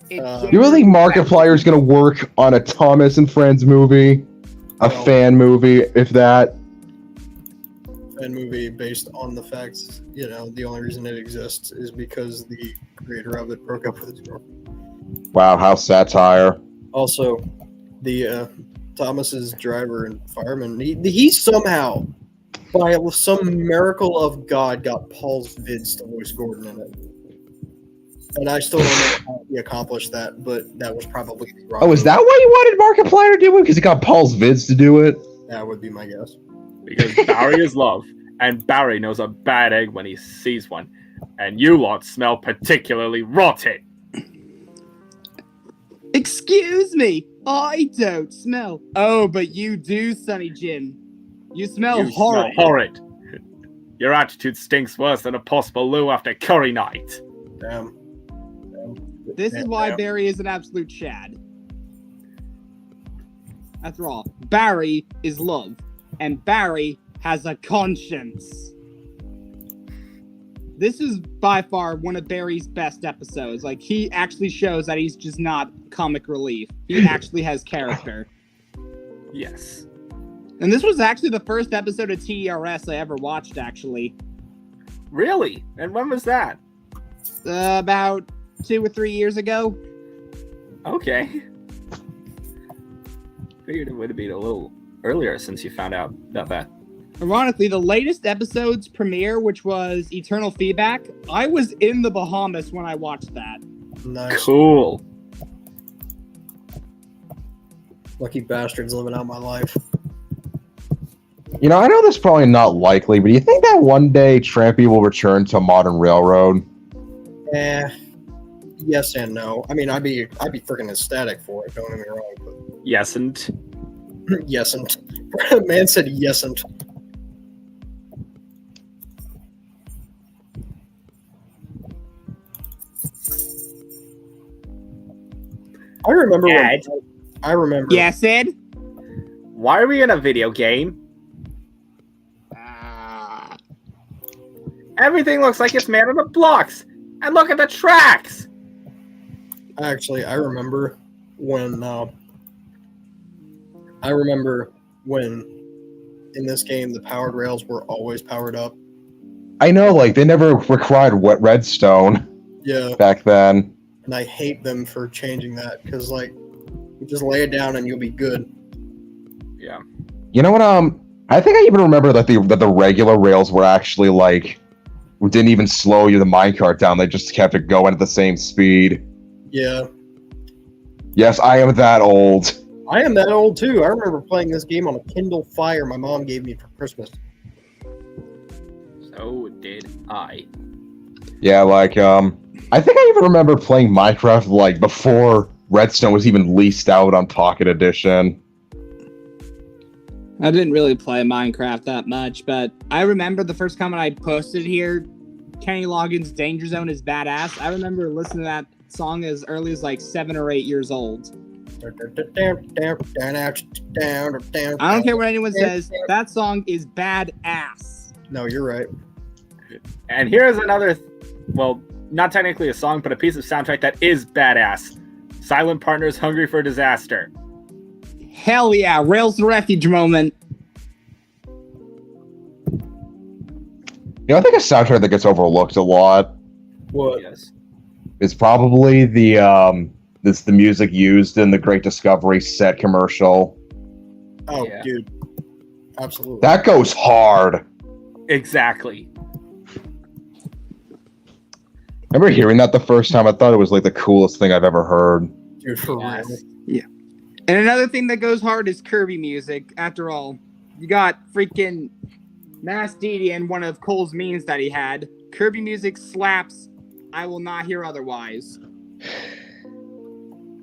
It You really think Markiplier's gonna work on a Thomas and Friends movie? A No. fan movie, if that? Fan movie based on the fact, you know, the only reason it exists is because the creator of it broke up with his girlfriend. Wow, how satire. Also, the Thomas's driver and fireman, he somehow by some miracle of God, got Paul's vids to voice Gordon in it. And I still don't know how he accomplished that, but that was probably the wrong Oh, is that why you wanted Markiplier to do it? Because he got Paul's vids to do it? That would be my guess. Because Barry is love, and Barry knows a bad egg when he sees one, and you lot smell particularly rotten. Excuse me, I don't smell. Oh, but you do, Sonny Jim. You smell You horrid. smell horrid. Your attitude stinks worse than a possible loo after curry night. Damn. This is why Damn. Barry is an absolute Chad. After all, Barry is love, and Barry has a conscience. This is by far one of Barry's best episodes. Like, he actually shows that he's just not comic relief. He actually has character. Yes. And this was actually the first episode of TERS I ever watched, actually. Really? And when was that? About 2 or 3 years ago. Okay. Figured it would have been a little earlier since you found out about that. Ironically, the latest episode's premiere, which was Eternal Feedback, I was in the Bahamas when I watched that. Nice. Cool. Lucky bastards living out my life. You know, I know this is probably not likely, but do you think that one day Trampy will return to Modern Railroad? Yes and no. I mean, I'd be freaking ecstatic for it. Don't get me wrong. But Yes, and yesn't. Man said yesn't. I remember Dad. I remember. Yeah, Sid? why are we in a video game? Everything looks like it's made out of blocks. And look at the tracks. Actually, I remember when in this game the powered rails were always powered up. I know, like, they never required wet redstone Yeah, back then. and I hate them for changing that because, like, you just lay it down and you'll be good. Yeah. You know what, I think I even remember that the regular rails were actually, like, didn't even slow you the minecart down, they just kept it going at the same speed. Yeah, Yes, I am that old. I am that old too. I remember playing this game on a Kindle Fire my mom gave me for Christmas. So did I. Yeah, like, I think I even remember playing Minecraft, like, before Redstone was even leased out on Pocket Edition. I didn't really play Minecraft that much, but I remember the first comment I posted here, Kenny Loggins' Danger Zone is badass. I remember listening to that song as early as like 7 or 8 years old. I don't care what anyone says, that song is badass. No, you're right. And here's another, well, not technically a song, but a piece of soundtrack that is badass. Silent Partners, Hungry for Disaster. Hell yeah, Rails to Refuge moment. You know, I think a soundtrack that gets overlooked a lot What? Yes. is probably the music used in the Great Discovery set commercial. Oh, Yeah. dude. Absolutely. That goes hard. Exactly. I remember hearing that the first time. I thought it was like the coolest thing I've ever heard. Dude, for Yes. real. And another thing that goes hard is Kirby music. After all, you got freaking Mass Didi and one of Cole's memes that he had. Kirby music slaps. I will not hear otherwise.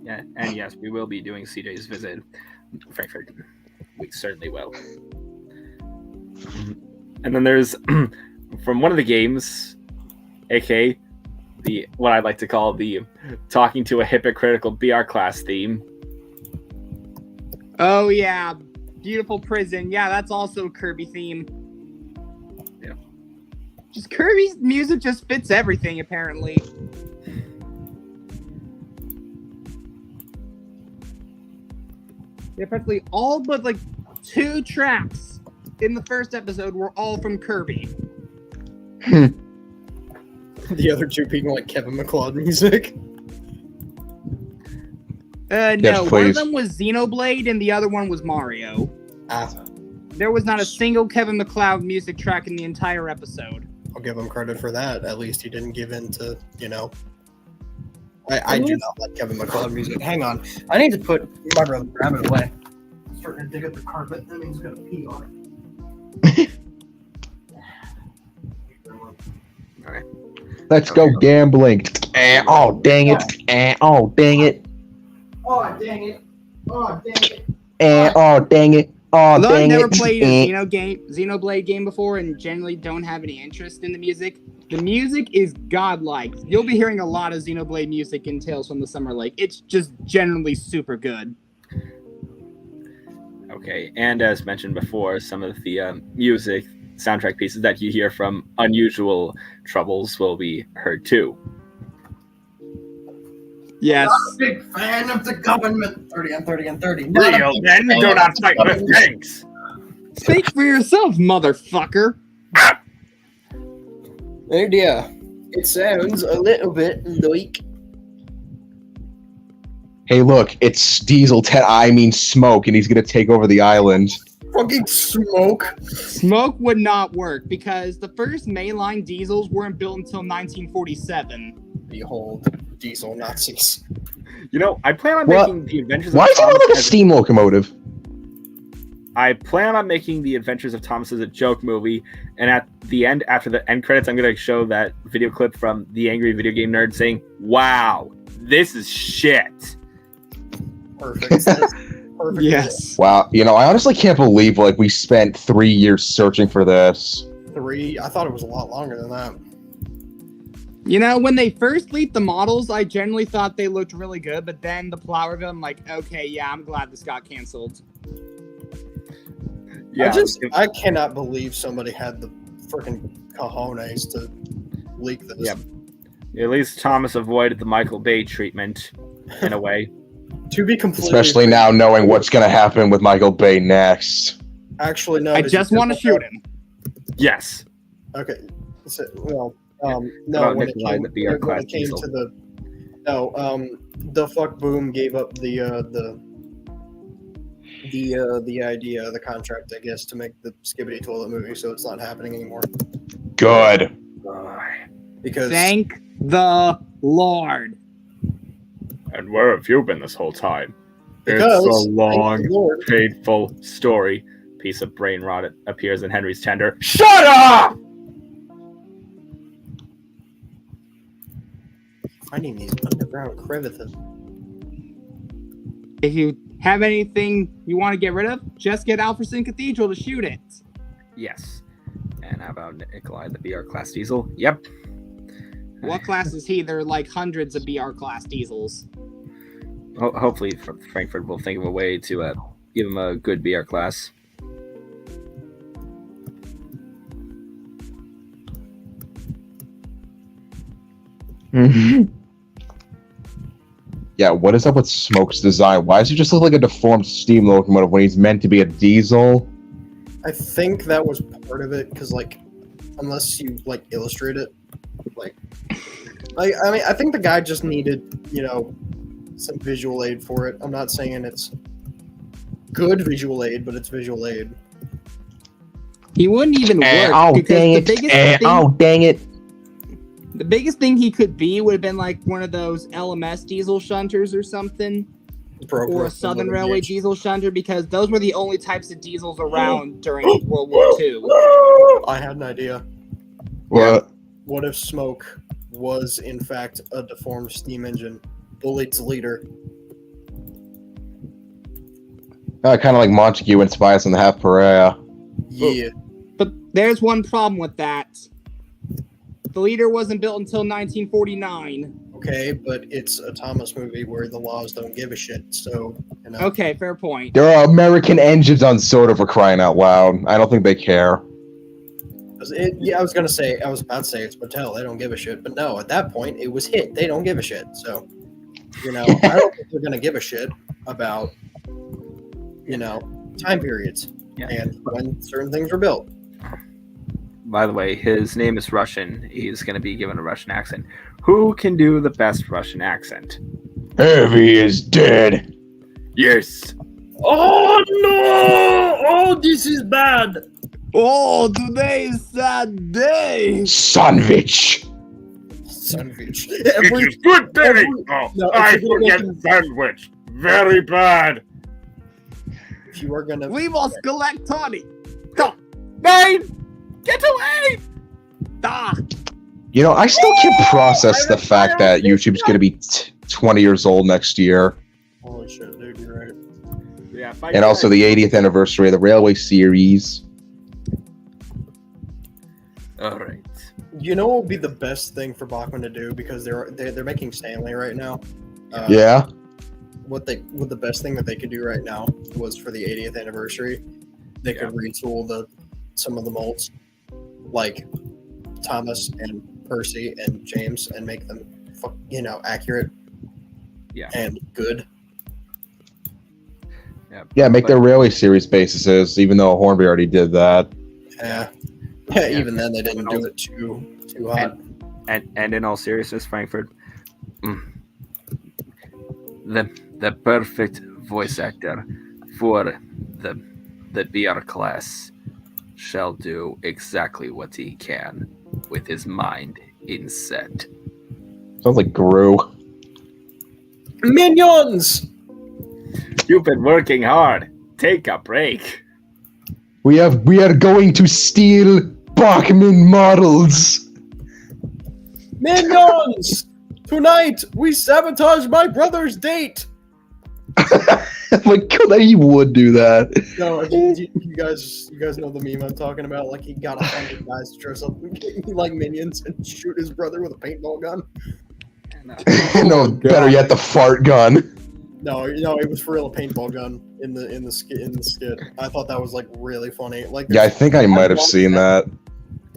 Yeah, and yes, we will be doing CJ's visit. Frankfurt. We certainly will. And then there's from one of the games, aka the what I'd like to call the talking to a hypocritical BR class theme. Oh yeah, beautiful prison. Yeah, that's also a Kirby theme. Yeah. Just Kirby's music just fits everything apparently. Yeah, practically all but like 2 tracks in the first episode were all from Kirby. The other 2 being like Kevin MacLeod music. No, Yes, one of please. them was Xenoblade and the other one was Mario. Ah, There was not a single Kevin MacLeod music track in the entire episode. I'll give him credit for that. At least he didn't give in to, I do not like Kevin MacLeod music. Hang on. I need to put my brother, grab it away. I'm starting to dig up the carpet. That means he's going to pee on it. Alright. Let's go gambling. Oh, dang it. Oh, dang it. Oh, dang it. Oh, dang it. Oh, dang it. Oh, Although I've dang never it. played a Xenoblade game before and generally don't have any interest in the music, the music is godlike. You'll be hearing a lot of Xenoblade music in Tales from the Summer Lake. It's just generally super good. Okay, and as mentioned before, some of the music soundtrack pieces that you hear from Unusual Troubles will be heard too. Yes. Not a big fan of the government. 30 on 30 on 30. Real men do not fight with tanks. Speak for yourself, motherfucker. Oh dear. It sounds a little bit like... Hey, look, it's Diesel 10. I mean Smoke, and he's gonna take over the island. Fucking smoke. Smoke would not work because the first mainline diesels weren't built until 1947. Behold, diesel Nazis. You know, I plan on What? making the Adventures Why of does he Thomas look like a as- steam locomotive? I plan on making the Adventures of Thomas as a joke movie, and at the end, after the end credits, I'm going to show that video clip from the Angry Video Game Nerd saying, "Wow, this is shit." Perfect. Perfect. Yes. Wow, I honestly can't believe we spent 3 years searching for this. 3. I thought it was a lot longer than that. You know, when they first leaked the models, I generally thought they looked really good, but then the plot reveal, I'm like, okay, yeah, I'm glad this got canceled. Yeah, I cannot believe somebody had the freaking cojones to leak this. Yep. At least Thomas avoided the Michael Bay treatment, in a way. To be completely Especially now knowing what's gonna happen with Michael Bay next. Actually, no. I did just you want to get shoot that? him. Yes. Okay. So, no. About When it Nikolai, came, the BR when class it came diesel. to the fuck boom gave up the idea, the contract, I guess, to make the Skibbity Toilet movie, so it's not happening anymore. Good. Because Thank the Lord. And where have you been this whole time? Because, It's a thank long, the Lord. painful story. Piece of brain rot appears in Henry's tender. Shut up! Finding these underground crevices. If you have anything you want to get rid of, just get Alfredson Cathedral to shoot it. Yes. And how about Nikolai, the BR class diesel? Yep. What class is he? There are like hundreds of BR class diesels. Hopefully, Frankfurt will think of a way to give him a good BR class. Yeah, what is up with Smoke's design? Why does he just look like a deformed steam locomotive when he's meant to be a diesel? I think that was part of it, because, unless you, illustrate it, I mean, I think the guy just needed, some visual aid for it. I'm not saying it's good visual aid, but it's visual aid. He wouldn't even work Oh, because dang the it. biggest thing, Oh, dang it. the biggest thing he could be would have been like one of those LMS diesel shunters or something, or a Southern Railway diesel shunter, because those were the only types of diesels around during World War II. I had an idea. What? What if Smoke was, in fact, a deformed steam engine? Bullied's leader. Kind of like Montague and Spies on the Half Pariah. Yeah. But there's one problem with that. The leader wasn't built until 1949. Okay, but it's a Thomas movie where the laws don't give a shit, so, Okay, fair point. There are American engines on Soda for crying out loud. I don't think they care. I was about to say it's Mattel, they don't give a shit, but no, at that point, it was hit, they don't give a shit, so, I don't think they're gonna give a shit about, time periods, Yeah. and when certain things were built. By the way, his name is Russian. He's going to be given a Russian accent. Who can do the best Russian accent? Heavy is dead. Yes. Oh no! Oh Oh, this is bad. Oh, today is sad day. Sandwich. Sandwich. It is good day. every- Oh, no, if I you're gonna forget make sandwich. Very bad. If you are gonna, We must collect honey. Nine! Get away! Ah, You know, I still can't process the fact that YouTube's going to be 20 years old next year. holy shit, dude, you're right. Yeah, And also the 80th anniversary of the Railway series. All right. You know what would be the best thing for Bachman to do, because they're making Stanley right now. Yeah? What the best thing that they could do right now was for the 80th anniversary, they could retool some of the molds, like Thomas and Percy and James, and make them accurate and good. Yeah, make their Railway series bases, even though Hornby already did that. Yeah. Even then they didn't do it too hot. And in all seriousness, Frankfurt, the perfect voice actor for the VR class shall do exactly what he can with his mind in set. Sounds like Gru. Minions! You've been working hard. Take a break. We are going to steal Bachman models. Minions! Tonight we sabotage my brother's date. Like, God, he would do that. No, you guys know the meme I'm talking about? Like, he got 100 guys to dress up like minions and shoot his brother with a paintball gun. No, better yet, the fart gun. No, it was for real a paintball gun in the skit. I thought that was like really funny. Like, Yeah, I think I might have seen that.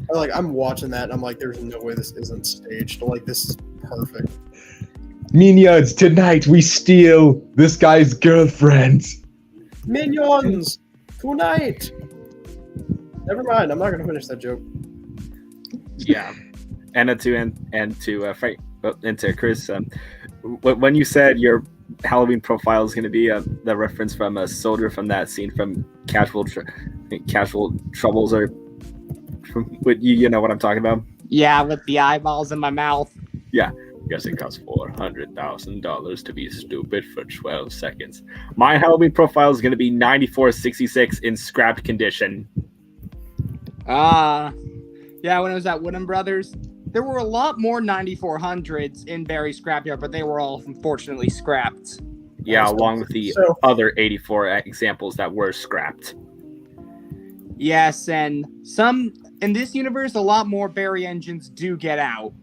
Like, I'm watching that and I'm like, there's no way this isn't staged. Like, this is perfect. Minions, tonight we steal this guy's girlfriend. Minions! Tonight! Never mind, I'm not gonna finish that joke. Yeah, and to Chris, when you said your Halloween profile is going to be the reference from a soldier from that scene from Casual Troubles, or from you know what I'm talking about? yeah, with the eyeballs in my mouth. Yeah. Guess it costs $400,000 to be stupid for 12 seconds. My Halloween profile is going to be 9466 in scrapped condition. Yeah, when I was at Wooden Brothers, there were a lot more 9400s in Barry Scrapyard, but they were all unfortunately scrapped. Yeah, along with the other 84 examples that were scrapped. Yes, and some in this universe, a lot more Barry engines do get out.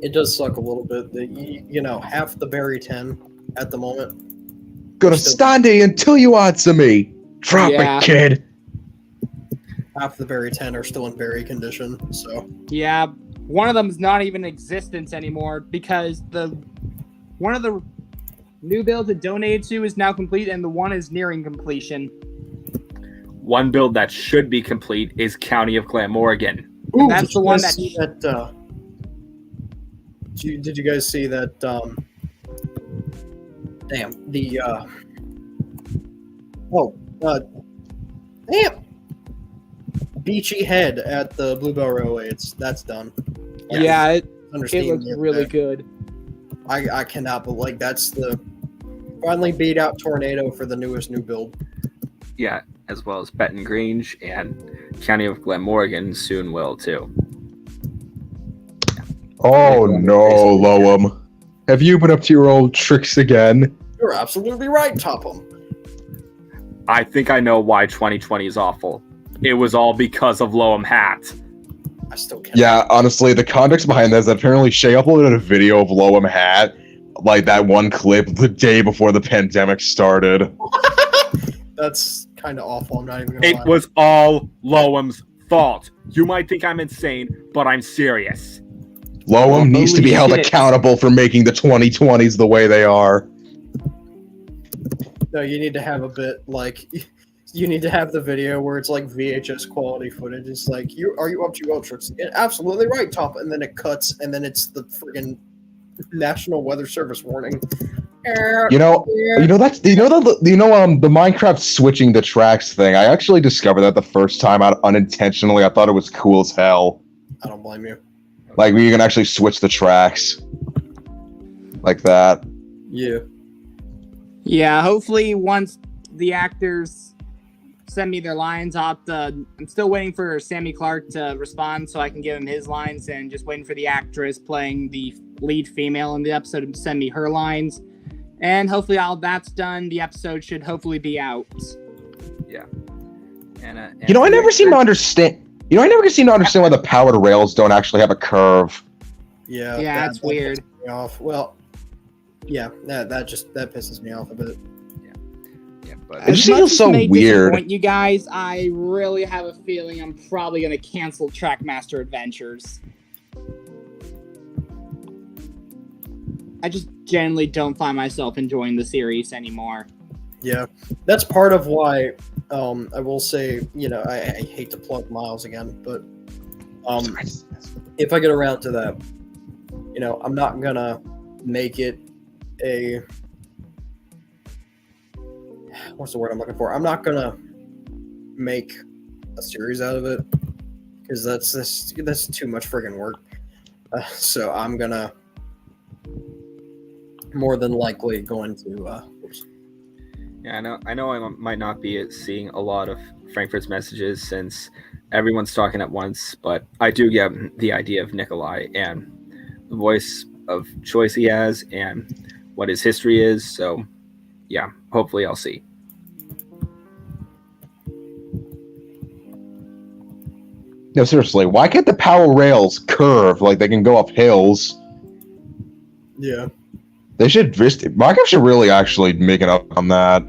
It does suck a little bit that, half the Barry 10 at the moment. Gonna stand here until you answer me. Drop it, kid. Half the Barry 10 are still in Barry condition, so. Yeah, one of them is not even in existence anymore because one of the new builds it donated to is now complete and the one is nearing completion. One build that should be complete is County of Glamorgan. Ooh, That's the one that. Did you guys see that? Damn! Beachy Head at the Bluebell Railway. That's done. Yeah, it looks really good. I cannot, but like that's the finally beat out Tornado for the new build. Yeah, as well as Betton Grange and County of Glamorgan soon will too. Oh no, Loam. Have you been up to your old tricks again? You're absolutely right, Topham. I think I know why 2020 is awful. It was all because of Loam Hat. I still can't. Yeah, honestly, the context behind that is that apparently Shay uploaded a video of Loam Hat, like that one clip, the day before the pandemic started. That's kind of awful. I'm not even gonna lie. It was all Loam's fault. You might think I'm insane, but I'm serious. Loam needs to be held accountable for making the 2020s the way they are. No, you need to have a bit like you need to have the video where it's like VHS quality footage. It's like, are you up to your old tricks? Yeah, absolutely right, Top. And then it cuts, and then it's the friggin' National Weather Service warning. The Minecraft switching the tracks thing. I actually discovered that the first time out unintentionally. I thought it was cool as hell. I don't blame you. Like where you can actually switch the tracks like that. Yeah. Yeah, hopefully once the actors send me their lines, I'm still waiting for Sammy Clark to respond so I can give him his lines, and just waiting for the actress playing the lead female in the episode to send me her lines. And hopefully all that's done, the episode should hopefully be out. Yeah. And I never seem to understand. I never seem to understand why the powered rails don't actually have a curve. Yeah. Yeah, that's weird. Pisses me off. Well, yeah, that pisses me off a bit. Yeah, but It just feels so weird. Disappoint you guys, I really have a feeling I'm probably going to cancel Trackmaster Adventures. I just generally don't find myself enjoying the series anymore. Yeah, that's part of why. I will say, I hate to plug Miles again, but if I get around to that, I'm not gonna make it a. What's the word I'm looking for? I'm not gonna make a series out of it because that's too much friggin' work. So I'm gonna more than likely going to. Yeah, I know I might not be seeing a lot of Frankfurt's messages since everyone's talking at once, but I do get the idea of Nikolai and the voice of choice he has and what his history is. So, yeah, hopefully I'll see. No, seriously, why can't the power rails curve like they can go up hills? Yeah. They should Minecraft should really actually make it up on that.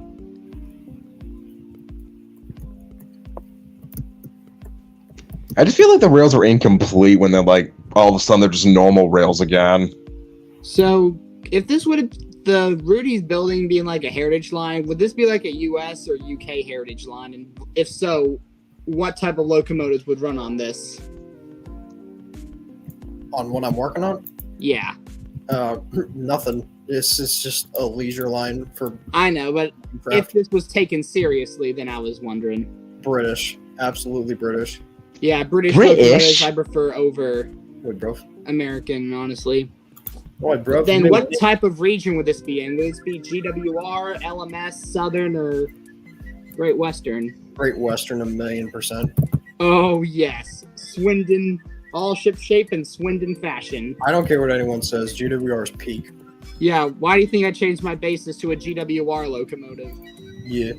I just feel like the rails are incomplete when they're like all of a sudden they're just normal rails again. So, if this would the Rudy's building being like a heritage line, would this be like a US or UK heritage line? And if so, what type of locomotives would run on this? On what I'm working on? Yeah. Nothing. This is just a leisure line for. I know, but if this was taken seriously, then I was wondering. British, absolutely British. Yeah, British locomotives I prefer over Wait, bro. American, honestly. Wait, bro. Then what type of region would this be in? Would this be GWR, LMS, Southern, or Great Western? Great Western, 1,000,000%. Oh yes, Swindon, all ship shape in Swindon fashion. I don't care what anyone says. GWR is peak. Yeah, why do you think I changed my basis to a GWR locomotive? Yeah.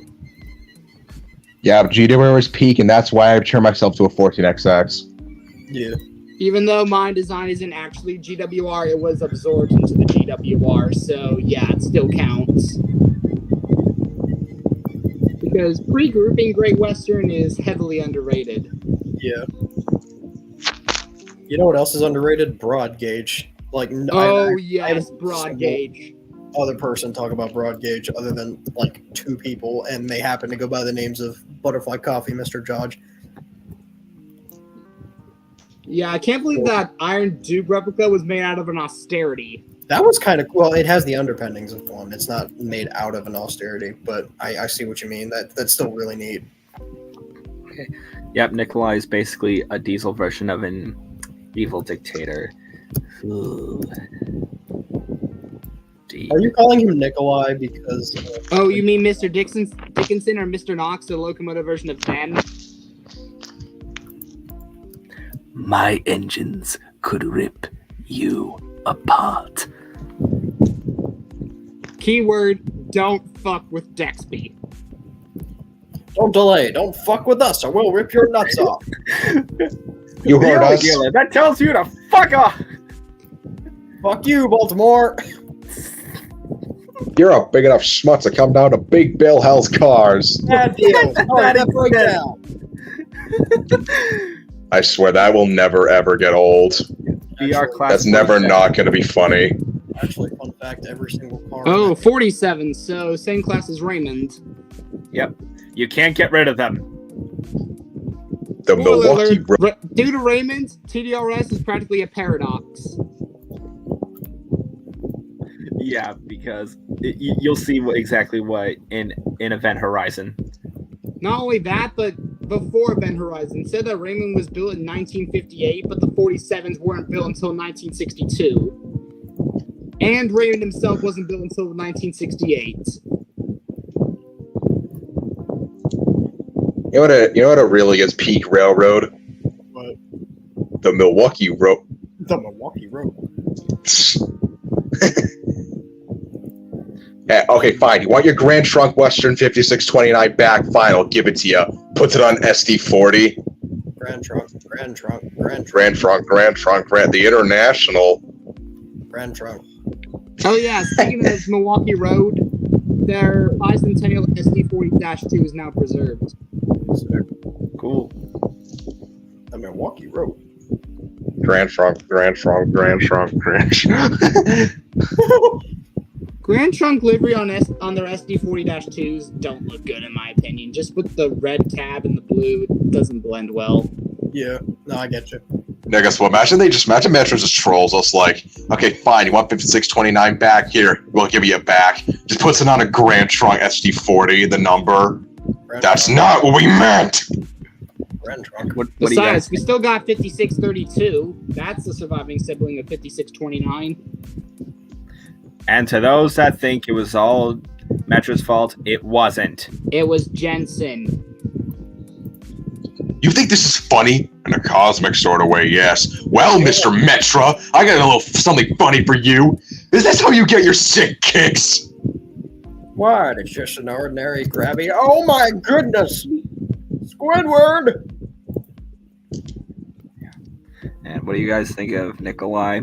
Yeah, GWR is peak, and that's why I turned myself to a 14XX. Yeah. Even though my design isn't actually GWR, it was absorbed into the GWR, so yeah, it still counts. Because pre-grouping Great Western is heavily underrated. Yeah. You know what else is underrated? Broad gauge. Like, yes, broad gauge. Other person talk about broad gauge other than like two people, and they happen to go by the names of Butterfly Coffee, Mr. Judge. Yeah, I can't believe that Iron Duke replica was made out of an austerity. That was kind of well. It has the underpinnings of one. It's not made out of an austerity, but I see what you mean. That's still really neat. Okay. Yep, Nikolai is basically a diesel version of an evil dictator. Ooh. Are you calling him Nikolai because? Oh, you mean Mr. Dickinson or Mr. Knox, the locomotive version of Ben? My engines could rip you apart. Keyword, don't fuck with Dexby. Don't delay. Don't fuck with us, or we'll rip your nuts off. You heard us. That tells you to fuck off. Fuck you, Baltimore. You're a big enough schmutz to come down to Big Bill Hell's cars. Bad deal. That break down. I swear that will never ever get old. That's never not going to be funny. Actually, fun fact: every single car. Oh, 47. So same class as Raymond. Yep. You can't get rid of them. The Milwaukee. Due to Raymond, TDRS is practically a paradox. Yeah, because You'll see exactly what in Event Horizon. Not only that, but before Event Horizon, said that Raymond was built in 1958, but the 47s weren't built until 1962. And Raymond himself wasn't built until 1968. You know what it really is peak railroad? What? The Milwaukee Road. The Milwaukee Road. Yeah, okay, fine. You want your Grand Trunk Western 5629 back? Fine, I'll give it to you. Puts it on SD40. Grand Trunk. The International. Grand Trunk. Oh yeah, speaking of Milwaukee Road, their bicentennial SD40-2 is now preserved. Cool. The Milwaukee Road. Grand Trunk. Grand Trunk livery on their SD40-2s don't look good in my opinion. Just with the red cab and the blue, it doesn't blend well. Yeah, no, I get you. Now, guess what? Imagine Metro just trolls us like, okay, fine, you want 5629 back? Here, we'll give you it back. Just puts it on a Grand Trunk SD40, the number. That's not what we meant! Grand Trunk. What do you Besides, guys we still got 5632. That's the surviving sibling of 5629. And to those that think it was all Metro's fault, it wasn't. It was Jensen. You think this is funny? In a cosmic sort of way, yes. Well, Mr. Metra, I got a little something funny for you. Is this how you get your sick kicks? What? It's just an ordinary grabby. Oh my goodness! Squidward! And what do you guys think of Nikolai?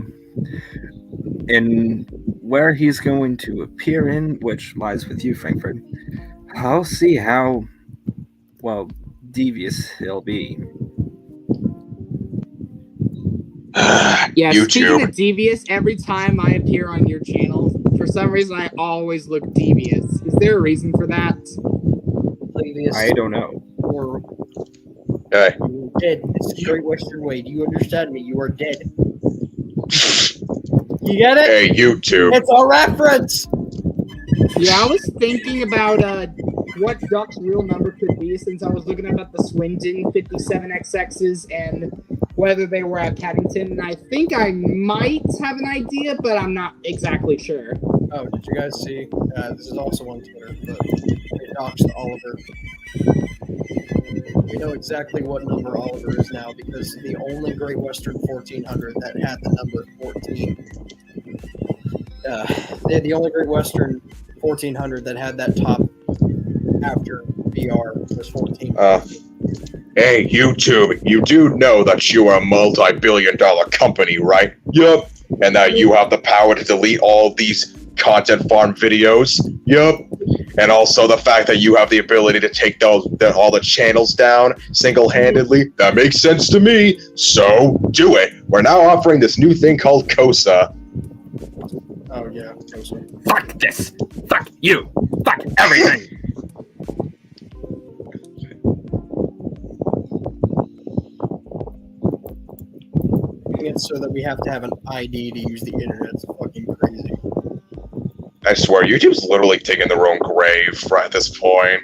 And where he's going to appear in, which lies with you, Frankfurt. I'll see how, well, devious he'll be. Yeah, YouTube. speaking of devious, every time I appear on your channel, for some reason I always look devious. Is there a reason for that? I don't know. Or Okay. you're dead. It's the Great Western Way. Do you understand me? You are dead. You get it? Hey, YouTube. It's a reference! Yeah, I was thinking about what Duck's real number could be since I was looking at the Swindon 57XXs and whether they were at Paddington. And I think I might have an idea, but I'm not exactly sure. Oh, did you guys see? This is also on Twitter, but it doxed Oliver. We know exactly what number Oliver is now because the only Great Western 1400 that had the number 14. The only Great Western 1400 that had that top after VR was 14. Hey, YouTube, you do know that you are a multi-billion-dollar company, right? Yup. And that you have the power to delete all these content farm videos? Yup. And also the fact that you have the ability to take all the channels down single-handedly? That makes sense to me. So, do it. We're now offering this new thing called KOSA. Oh, yeah. Fuck this! Fuck you! Fuck everything! It's so that we have to have an ID to use the internet. It's fucking crazy. I swear, YouTube's literally digging their own grave at this point.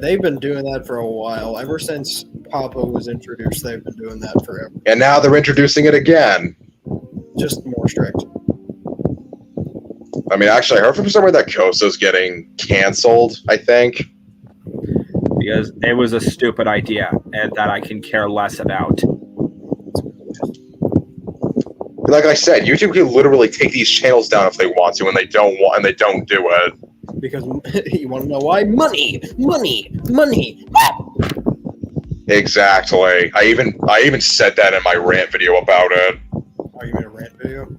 They've been doing that for a while. Ever since Papa was introduced, they've been doing that forever. And now they're introducing it again. Just more strict. I mean, actually, I heard from somewhere that KOSA's getting canceled, I think. Because it was a stupid idea and that I can care less about. Like I said, YouTube can literally take these channels down if they want to, and they don't do it. Because you want to know why? Money! Exactly. I even said that in my rant video about it. Oh, you made a rant video?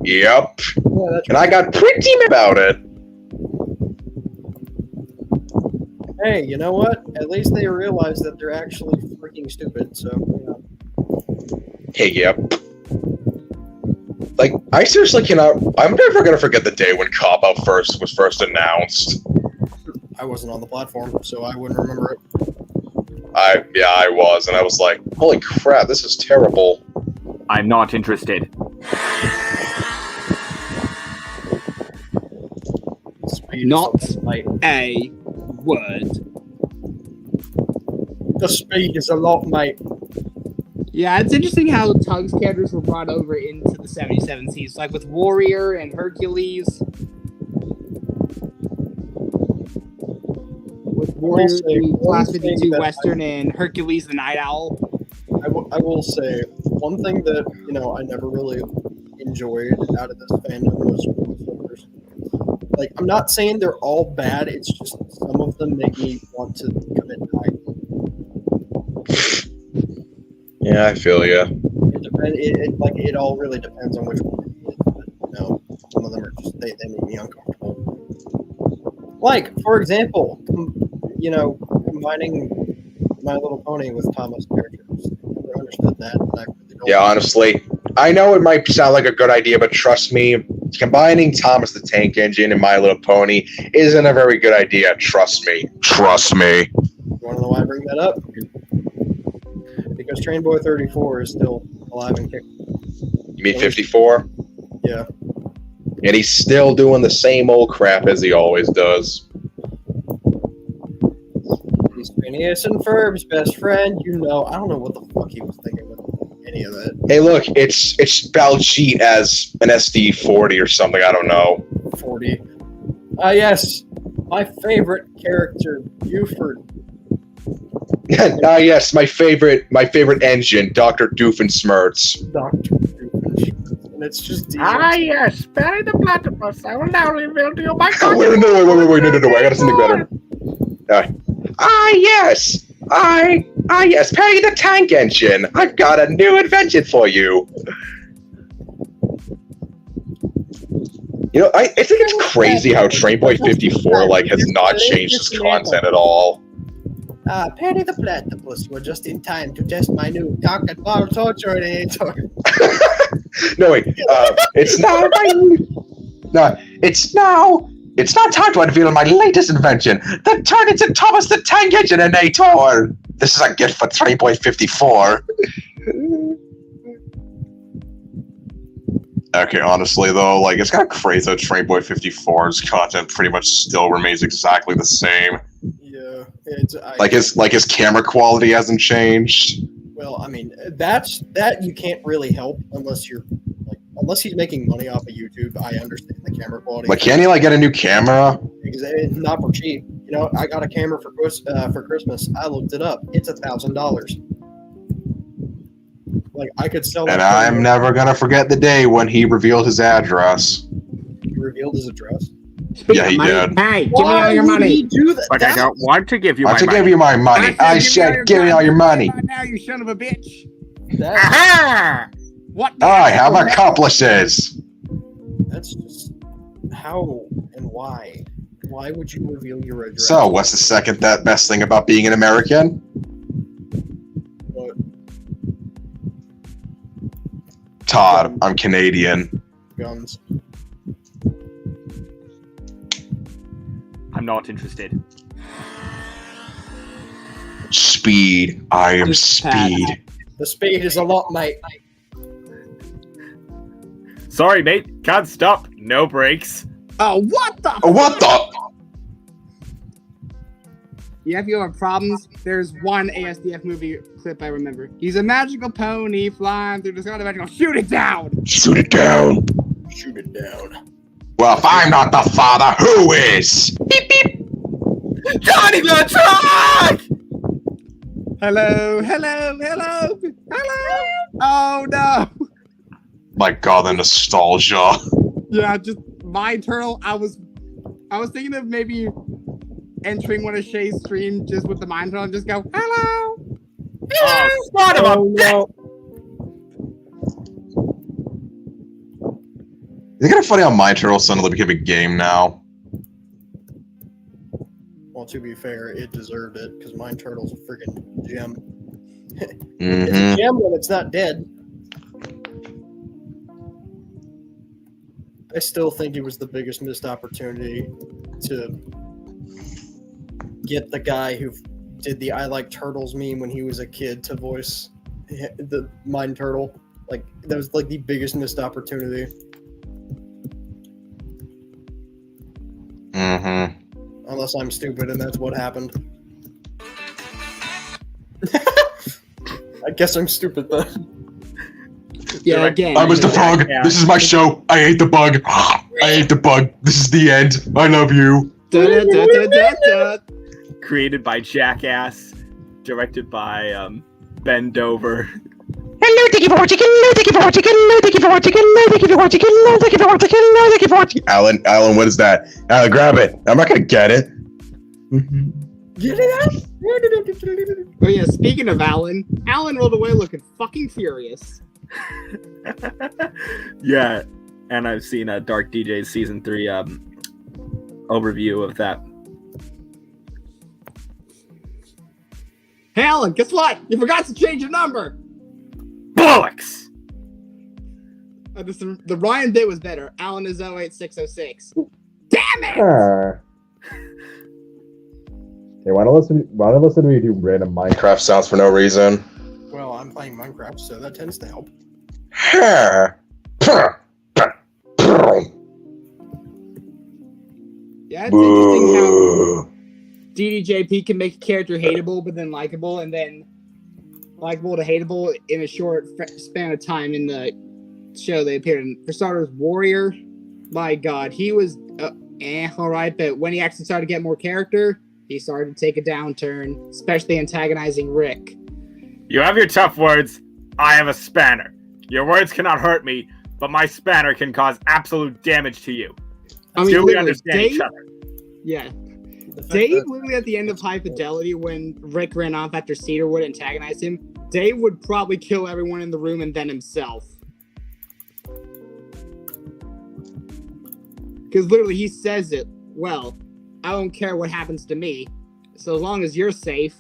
Yep. Yeah, that's And I got pretty mad about it. Hey, you know what? At least they realize that they're actually freaking stupid, so, you know. Hey, yep. Like, I seriously cannot. I'm never gonna forget the day when Cop Out was first announced. I wasn't on the platform, so I wouldn't remember it. I was, and I was like, holy crap, this is terrible. I'm not interested. speed Not is a lot, mate. a word. The speed is a lot, mate. Yeah, it's interesting how Tug's characters were brought over into the 77 seas, like with Warrior and Hercules. With Warrior, say the one Class thing 52 that Western, and Hercules, the Night Owl. I will say one thing that I never really enjoyed out of this fandom was voiceovers. Like, I'm not saying they're all bad. It's just some of them make me want to commit hide. Yeah, I feel you. It all really depends on which one it is. But, some of them are just they make me uncomfortable. Like, for example, combining My Little Pony with Thomas characters. I never understood that. And I really don't. Yeah, honestly, I know it might sound like a good idea, but trust me, combining Thomas the Tank Engine and My Little Pony isn't a very good idea. Trust me. Trust me. You want to know why I bring that up? Because Train Boy 34 is still alive and kicking. You mean 54? Yeah. And he's still doing the same old crap as he always does. He's Phineas and Ferb's best friend. I don't know what the fuck he was thinking with any of that. Hey, look, it's Baljeet as an SD40 or something. I don't know. 40. Yes. My favorite character, Buford. Yes, my favorite engine, Dr. Doofensmertz. Dr. And it's just yes, Barry the Platypus. I will now reveal to you my Wait, no, I got something better. Yes, Perry the Tank Engine. I've got a new invention for you. I think it's crazy how Train Boy 54 has not changed his content at all. Perry the Platypus, you were just in time to test my new cock and ball tortureator. No, wait. It's not time to unveil my latest invention, the turn into Thomas the Tank Engine-inator. This is a gift for Train Boy 54. Okay, honestly though, it's kind of crazy that Train Boy 54's content pretty much still remains exactly the same. Yeah, his camera quality hasn't changed. Well, I mean, that you can't really help unless he's making money off of YouTube. I understand the camera quality. Can he get a new camera? It's not for cheap. I got a camera for Christmas. I looked it up. It's $1,000. I could sell. And I'm never gonna forget the day when he revealed his address. He revealed his address. Yeah, he did. Hey, give me all your money. He do that? But I don't want to give you my money. give you my money. I said, give me all your money. Now, you son of a bitch. Aha! What? I have accomplices. That's just how and why. Why would you reveal your address? So, what's the second best thing about being an American? What? Todd, I'm Canadian. Guns. I'm not interested. Speed. I am speed. The speed is a lot, mate. Sorry, mate. Can't stop. No brakes. Oh, what the? What the? Yeah, if you have problems, there's one ASDF movie clip I remember. He's a magical pony flying through the sky. Magical. Shoot it down! Shoot it down. Shoot it down. Well, if I'm not the father, who is? Beep, beep. Johnny the Truck! Hello. Oh no. My God, the nostalgia. Yeah, just Mind Turtle. I was thinking of maybe entering one of Shay's streams just with the Mind Turtle and just go, hello. Oh, son of a bitch! It's kind of funny how Mind Turtle suddenly became a game now. Well, to be fair, it deserved it because Mind Turtle's a friggin' gem. It's Mm-hmm. a gem when it's not dead. I still think it was the biggest missed opportunity to get the guy who did the I Like Turtles meme when he was a kid to voice the Mind Turtle. That was the biggest missed opportunity. Mm-hmm. Unless I'm stupid and that's what happened. I guess I'm stupid then. Yeah, again. I was the frog. Yeah. This is my show. I ate the bug. I ate the bug. This is the end. I love you. Da-da-da-da-da-da. Created by Jackass, directed by Ben Dover. Hello, thank you for watching. Hello, thank you for watching. Hello, thank you for watching. Hello, thank you for watching. Hello, thank you for watching. Hello, thank you for watching. Alan, what is that? Alan, grab it. I'm not gonna get it. Get it out? Oh yeah, speaking of Alan rolled away looking fucking furious. Yeah, and I've seen Dark DJ season 3 overview of that. Hey Alan, guess what? You forgot to change your number! Bollocks! The Ryan bit was better. Alan is 08606. Damn it! Hey, why don't listen to me do random Minecraft sounds for no reason? Well, I'm playing Minecraft, so that tends to help. Yeah, it's interesting how DDJP can make a character hateable, but then likable, and then likable to hateable in a short span of time in the show they appeared in. For starters, Warrior, my god, he was alright, but when he actually started to get more character, he started to take a downturn, especially antagonizing Rick. You have your tough words, I have a spanner. Your words cannot hurt me, but my spanner can cause absolute damage to you. I mean, Do we literally, understand each other? Yeah. Dave, literally at the end of High Fidelity, when Rick ran off after Cedarwood antagonized him, Dave would probably kill everyone in the room and then himself. Because literally he says it, well, I don't care what happens to me, so as long as you're safe.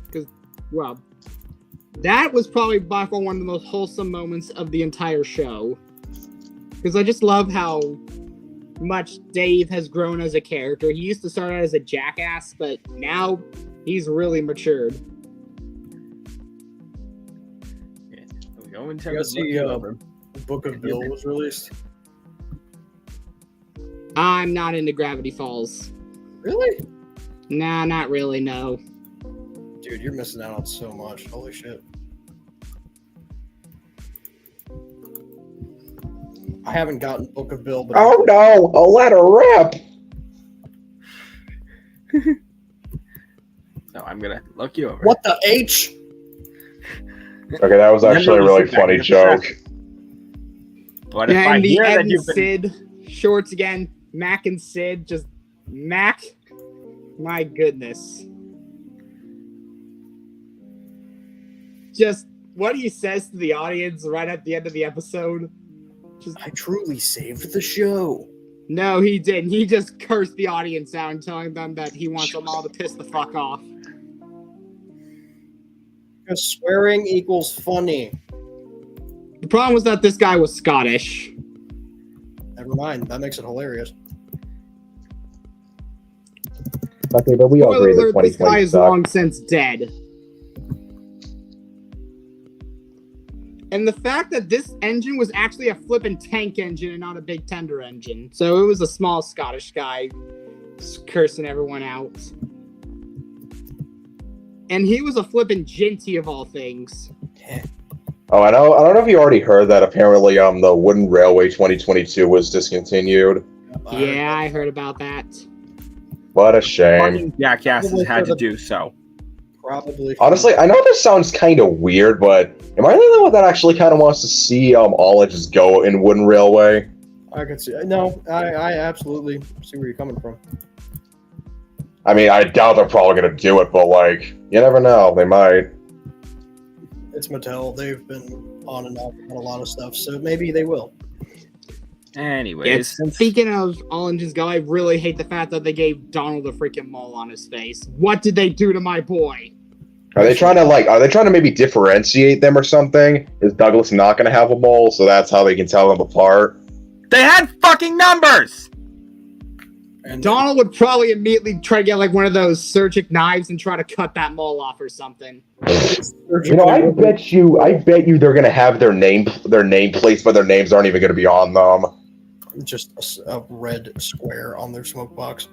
Because, well, that was probably by far one of the most wholesome moments of the entire show. Because I just love how much Dave has grown as a character. He used to start out as a jackass, but now he's really matured. Yeah. We go into You guys see, the Book of Bill was released. I'm not into Gravity Falls. Really? Nah, not really, no. Dude, you're missing out on so much. Holy shit. I haven't gotten Book of Bill, but Oh no! A letter rip! So I'm gonna look you over. what the H? Okay, that was actually a really funny joke. What if Yeah, I and the hear Ed that and you've been... Sid shorts again. Mac and Sid, just Mac. My goodness. Just what he says to the audience right at the end of the episode. Just, I truly saved the show. no, he didn't. He just cursed the audience out and telling them that he wants them all to piss the fuck off. Because swearing equals funny. The problem was that this guy was Scottish. Never mind. That makes it hilarious. Okay, but we all Spoiler agree that alert, this guy 2020 is sucked. long since dead. And the fact that this engine was actually a flippin' tank engine and not a big tender engine. So it was a small Scottish guy cursing everyone out. And he was a flippin' ginty of all things. Oh, I don't know if you already heard that. Apparently, the Wooden Railway 2022 was discontinued. Yeah, I heard about that. What a shame. Fucking jackasses had to do so. Probably. Honestly, I know this sounds kind of weird, but am I the only one that actually kind of wants to see all it just go in Wooden Railway? I can see. No, I absolutely see where you're coming from. I mean, I doubt they're probably gonna do it, but like, you never know, they might. It's Mattel. They've been on and off on a lot of stuff, so maybe they will. Anyways, Speaking of all engines go, I really hate the fact that they gave Donald a freaking mole on his face. What did they do to my boy? Are they trying to maybe differentiate them or something? Is Douglas not gonna have a mole, so that's how they can tell them apart? they had fucking numbers! And Donald would probably immediately try to get like one of those surgical knives and try to cut that mole off or something. You know, I bet you they're gonna have their nameplates, but their names aren't even gonna be on them. just a red square on their smoke box.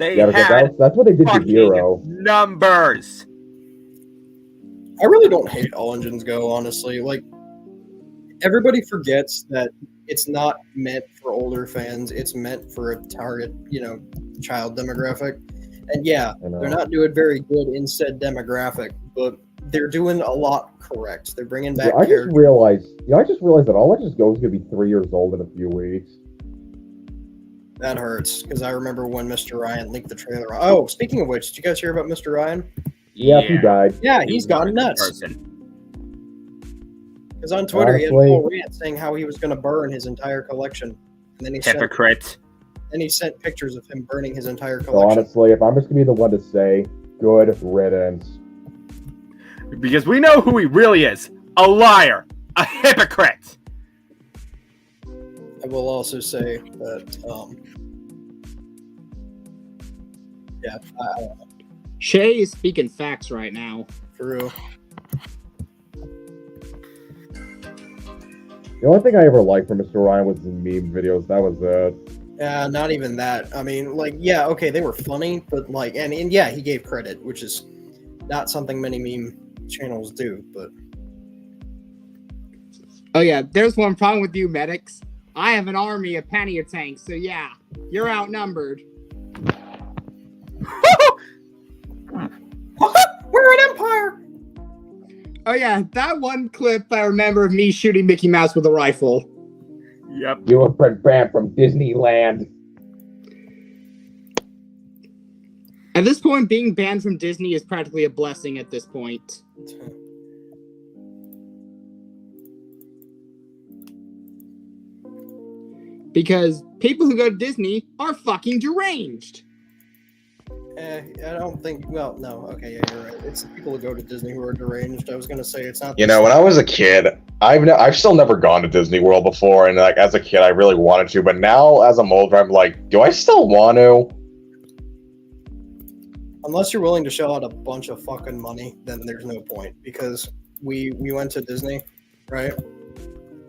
They Yeah, because had that's what they did to fucking Hero. numbers. I really don't hate All Engines Go, honestly. Like, everybody forgets that it's not meant for older fans. It's meant for a target, child demographic. And yeah, they're not doing very good in said demographic, but they're doing a lot correct. They're bringing back I just characters. realized that All Legends Go is going to be 3 years old in a few weeks. That hurts, because I remember when Mr. Ryan leaked the trailer. Oh, speaking of which, did you guys hear about Mr. Ryan? Yeah, he died. Yeah, he's gone nuts. Because on Twitter, he had a whole rant saying how he was going to burn his entire collection. And then he Hypocrite. sent pictures of him burning his entire So collection. honestly, if I'm just going to be the one to say, good riddance. Because we know who he really is. A liar. A hypocrite. I will also say that, yeah, I don't know. Shay is speaking facts right now. For real. The only thing I ever liked from Mr. Ryan was the meme videos. That was it. Yeah, not even that. I mean, like, yeah, okay, they were funny, but like, and yeah, he gave credit, which is not something many meme channels do, but. Oh yeah, there's one problem with you, medics. I have an army of pannier tanks, so yeah, you're outnumbered. We're an empire! Oh yeah, that one clip I remember of me shooting Mickey Mouse with a rifle. Yep. You were banned from Disneyland. At this point, being banned from Disney is practically a blessing at this point. Because people who go to Disney are fucking deranged. I don't think. Well, no. Okay, yeah, you're right. It's the people who go to Disney who are deranged. I was gonna say it's not. You know, when I was a kid, I've still never gone to Disney World before, and like as a kid, I really wanted to, but now as I'm older, I'm like, do I still want to? Unless you're willing to shell out a bunch of fucking money, then there's no point. Because we went to Disney, right?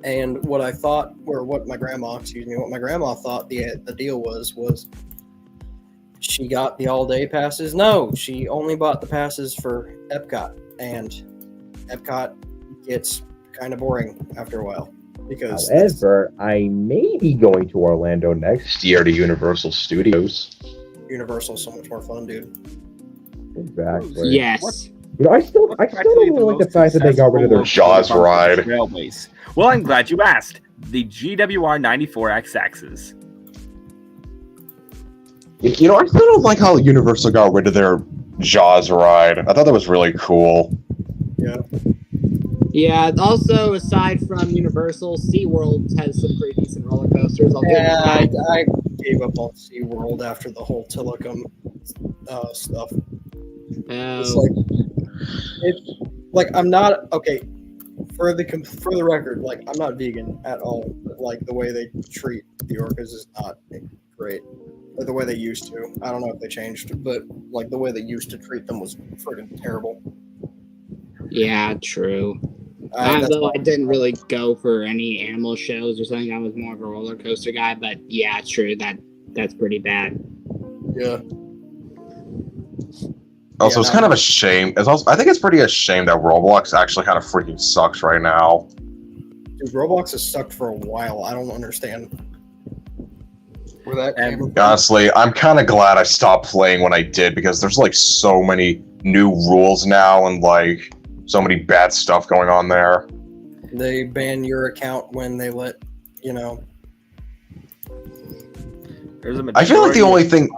And what I thought, or what my grandma thought the deal was she got the all-day passes. No, she only bought the passes for Epcot, and Epcot gets kind of boring after a while. Because However, I may be going to Orlando next year to Universal Studios. Universal's so much more fun, dude. Exactly. Yes. You know, I still don't really like the fact that they got rid of their Jaws ride. Railways. Well, I'm glad you asked. The GWR 94X-axes. You know, I still don't like how Universal got rid of their Jaws ride. I thought that was really cool. Yeah. Yeah, also, aside from Universal, SeaWorld has some pretty decent roller coasters. I gave up on SeaWorld after the whole Tillicum stuff. It's I'm not okay. For the record, like I'm not vegan at all. But like the way they treat the orcas is not great. Or the way they used to. I don't know if they changed, but like the way they used to treat them was friggin' terrible. Yeah, true. Though I didn't really go for any animal shows or something. I was more of a roller coaster guy, but yeah, it's true. That's pretty bad. Yeah. Also, it's kind of a shame. I think it's pretty a shame that Roblox actually kind of freaking sucks right now. Dude, Roblox has sucked for a while. I don't understand where that came from. Honestly, I'm kind of glad I stopped playing when I did because there's like so many new rules now and like so many bad stuff going on there. They ban your account when they let, I feel like the only thing.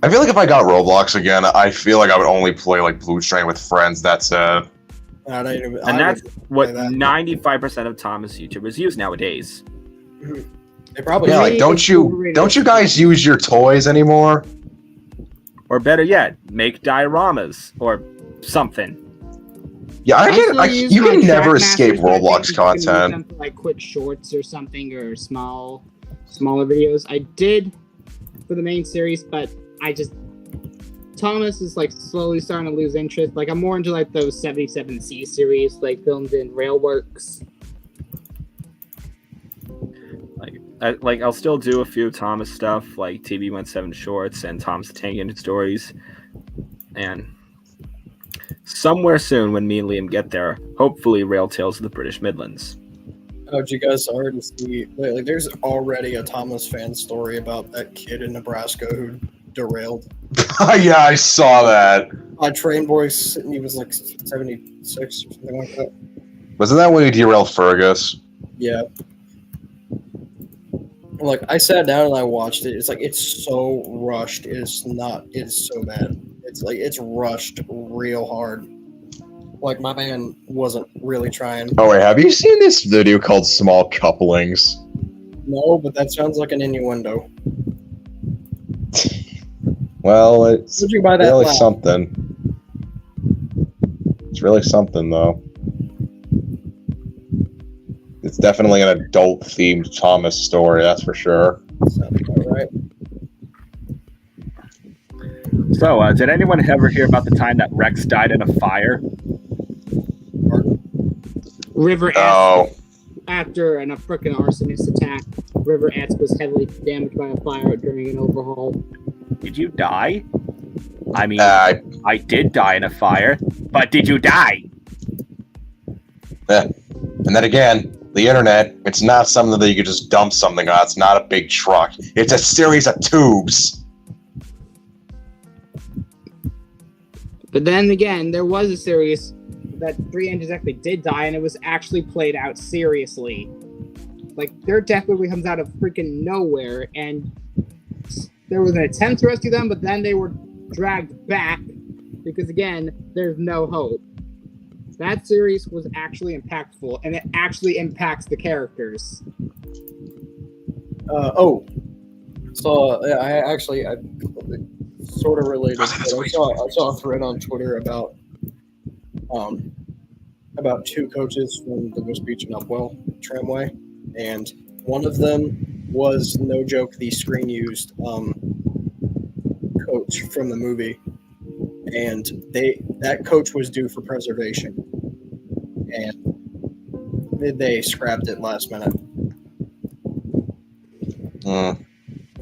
I feel like if I got Roblox again, I feel like I would only play like Blue Strain with friends. That's it. And that's what 95% of Thomas YouTubers use nowadays. They probably like don't you guys use your toys anymore? Or better yet, make dioramas or something. Yeah, you can never escape Roblox content. Like quick shorts or something or smaller videos. I did for the main series, but Thomas is like slowly starting to lose interest. Like I'm more into like those 77C series, like filmed in Railworks. I'll still do a few Thomas stuff, like TB17 shorts and Thomas the Tank Engine stories. And somewhere soon, when me and Liam get there, hopefully Rail Tales of the British Midlands. Oh, did you guys already see? Like, there's already a Thomas fan story about that kid in Nebraska who derailed. Yeah, I saw that. Train boys, and he was like 76 or something like that. Wasn't that when he derailed Fergus? Yeah. Like, I sat down and I watched it. It's like, it's so rushed. It's so bad. It's like, it's rushed real hard. Like, my man wasn't really trying. Oh wait, have you seen this video called Small Couplings? No, but that sounds like an innuendo. Well, it's Would you buy that really flat? something. It's really something, though. It's definitely an adult-themed Thomas story, that's for sure. Sounds about right. So, did anyone ever hear about the time that Rex died in a fire? River Oh, after a frickin' arsonist attack, River X was heavily damaged by a fire during an overhaul. Did you die? I mean, I I did die in a fire, but did you die? and then again, the internet, it's not something that you could just dump something on. It's not a big truck. It's a series of tubes. But then again, there was a series that 3 engines actually did die, and it was actually played out seriously. Like, their death literally comes out of freaking nowhere, and there was an attempt to rescue them, but then they were dragged back because, again, there's no hope. That series was actually impactful, and it actually impacts the characters. So I sort of related. But I saw a thread on Twitter about two coaches from the West Beach and Upwell tramway, and one of them was, no joke, the screen used coach from the movie, and that coach was due for preservation, and they scrapped it last minute.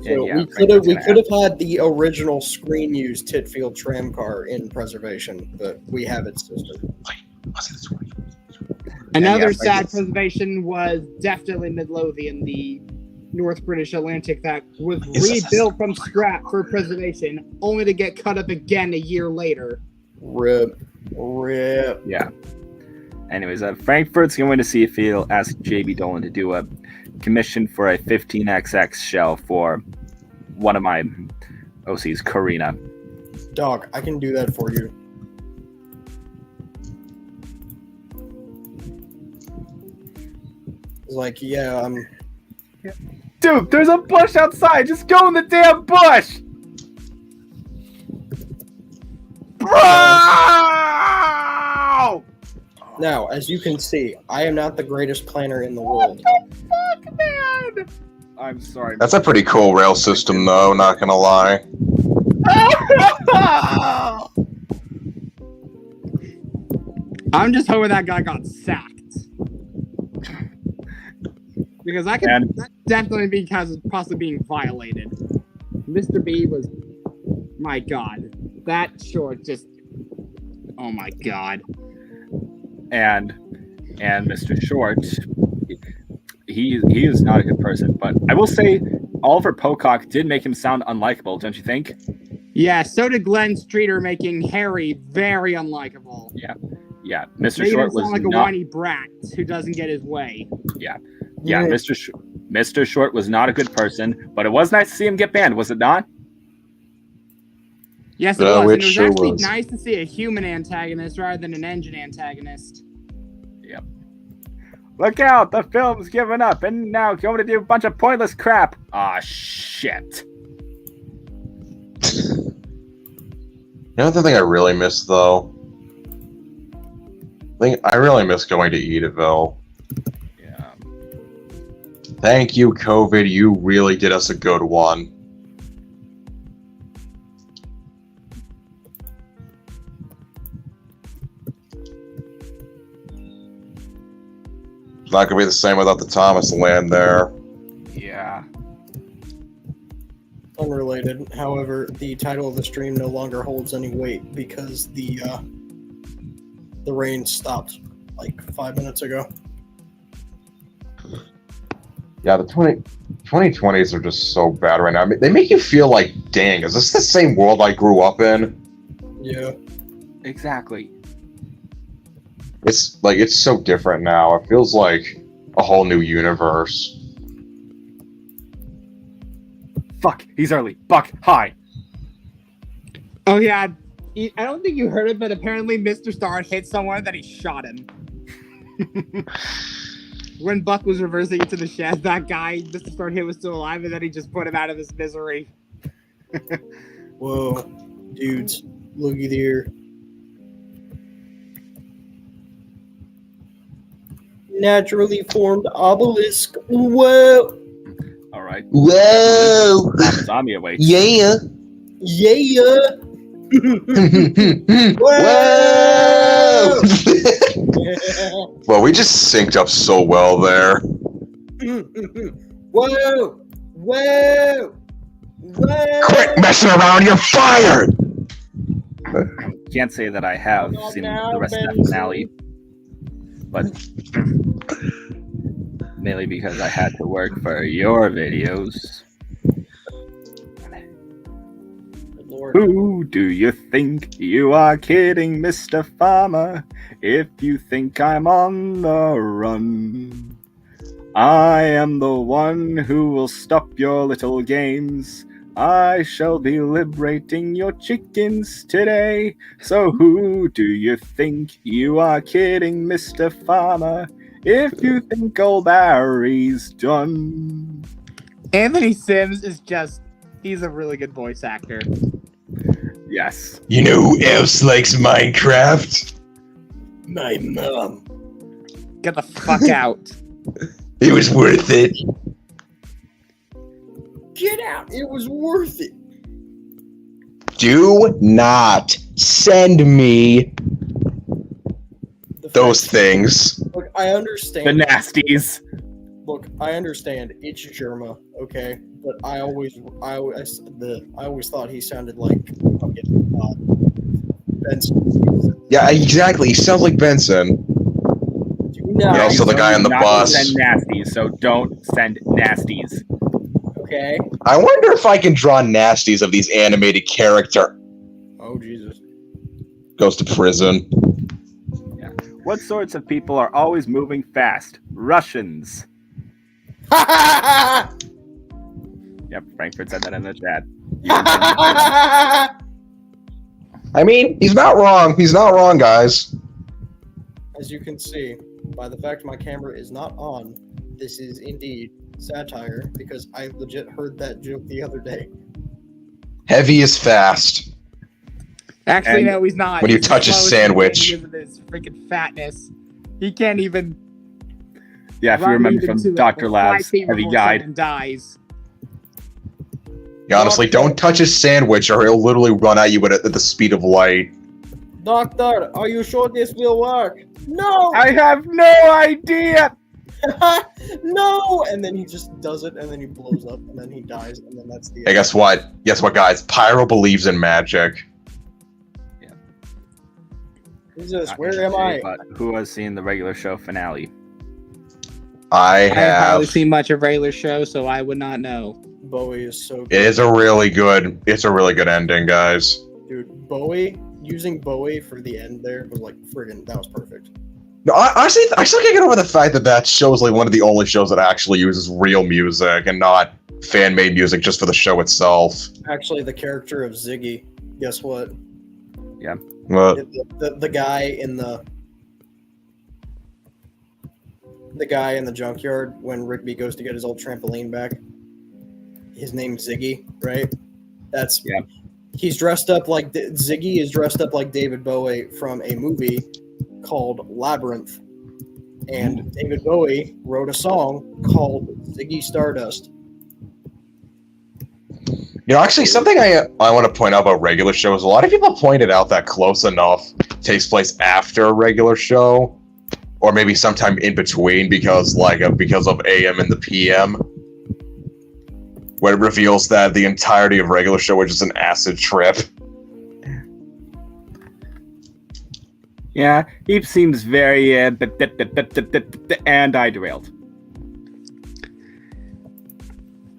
So Yeah, we could have had the original screen used Titfield tram car in preservation, but we have its sister. Another yeah, sad preservation was definitely Midlothian, the North British Atlantic that was rebuilt from scrap for preservation, only to get cut up again a year later. Rip. Yeah. Anyways, Frankfurt's going to see if he'll ask JB Dolan to do a commission for a 15XX shell for one of my OCs, Karina. Dog, I can do that for you. It's like, yeah, Dude, there's a bush outside. Just go in the damn bush. Bro! Now, as you can see, I am not the greatest planner in the world. Fuck, man! I'm sorry. That's a pretty cool rail system, though, not gonna lie. I'm just hoping that guy got sacked. Because that could definitely be because of possibly being violated. Mr. B was, my God, that short just, oh my God. And Mr. Short, he is not a good person, but I will say Oliver Pocock did make him sound unlikable, don't you think? Yeah, so did Glenn Streeter, making Harry very unlikable. Yeah. Mr. Made Short him was sound like a not. whiny brat who doesn't get his way. Yeah, Mr. Short was not a good person, but it was nice to see him get banned, was it not? Yes, it was. And which it was sure actually was. nice to see a human antagonist rather than an engine antagonist. Yep. Look out, the film's giving up, and now going to do a bunch of pointless crap. Ah, shit. You know the thing I really miss, though? I really miss going to Edaville. Yeah. Thank you, COVID. You really did us a good one. It's not gonna be the same without the Thomas land there. Yeah. David. However, the title of the stream no longer holds any weight because the rain stopped like 5 minutes ago. Yeah, the 2020s are just so bad right now. I mean, they make you feel like, dang, is this the same world I grew up in? Yeah. Exactly. It's like, it's so different now. It feels like a whole new universe. Fuck, he's early. Buck, hi. Oh yeah, I don't think you heard it, but apparently Mr. Star hit someone that he shot him. When Buck was reversing into the shed, that guy Mr. Star hit was still alive, and then he just put him out of his misery. Whoa, dudes, looky there. Naturally formed obelisk. Whoa. All right. Whoa! Zombie awaits. Yeah! Yeah. Whoa! Well, we just synced up so well there. Whoa. Whoa. Whoa. Quit messing around, you're fired! Can't say that I have Not seen now, the rest of that Benson. finale, but mainly because I had to work for your videos. Good Lord. Who do you think you are kidding, Mr. Farmer? If you think I'm on the run, I am the one who will stop your little games. I shall be liberating your chickens today. So who do you think you are kidding, Mr. Farmer? If you think old Barry's done. Anthony Sims is he's a really good voice actor. Yes. You know who else likes Minecraft? My mom. Get the fuck out. It was worth it. Get out. It was worth it. Do not send me The Those fact- things. Look, I understand. The nasties. Look, I understand. It's Germa, okay, but I always thought he sounded like fucking Benson. Yeah, exactly. He sounds like Benson. Do not. Yeah, also the guy on the Not bus. Send nasties, so don't send nasties. Okay. I wonder if I can draw nasties of these animated character. Oh Jesus. Goes to prison. What sorts of people are always moving fast? Russians. Yep, Frankfurt said that in the chat. I mean, he's not wrong. He's not wrong, guys. As you can see, by the fact my camera is not on, this is indeed satire because I legit heard that joke the other day. Heavy is fast. Actually, And no, he's not. when you He's touch a the slowest sandwich. because of his freaking fatness. He can't even. Yeah, if you run remember even from to Dr. 5 Lab's feet Heavy before Guide. someone dies. Yeah, honestly, don't touch his sandwich or he'll literally run at you at the speed of light. Doctor, are you sure this will work? No! I have no idea! No! And then he just does it, and then he blows up, and then he dies, and then that's the Hey, guess what? Guess what, guys? Pyro believes in magic. Jesus, Not where gonna am say, I? But who has seen the regular show finale? I I haven't have. probably seen much of regular show, so I would not know. Bowie is so good. It is a really good. It's a really good ending, guys. Dude, Bowie, using Bowie for the end there was like friggin', that was perfect. No, honestly, I still can't get over the fact that that show is like one of the only shows that actually uses real music and not fan-made music just for the show itself. Actually, the character of Ziggy, guess what? But The guy in the junkyard when Rigby goes to get his old trampoline back. His name's Ziggy, right? That's Yeah. He's dressed up like Ziggy is dressed up like David Bowie from a movie called Labyrinth, and David Bowie wrote a song called Ziggy Stardust. you know, actually, something I want to point out about regular shows. A lot of people pointed out that Close Enough takes place after a regular show, or maybe sometime in between because of AM and the PM. when it reveals that the entirety of regular show is just an acid trip. Yeah, he seems very and I derailed.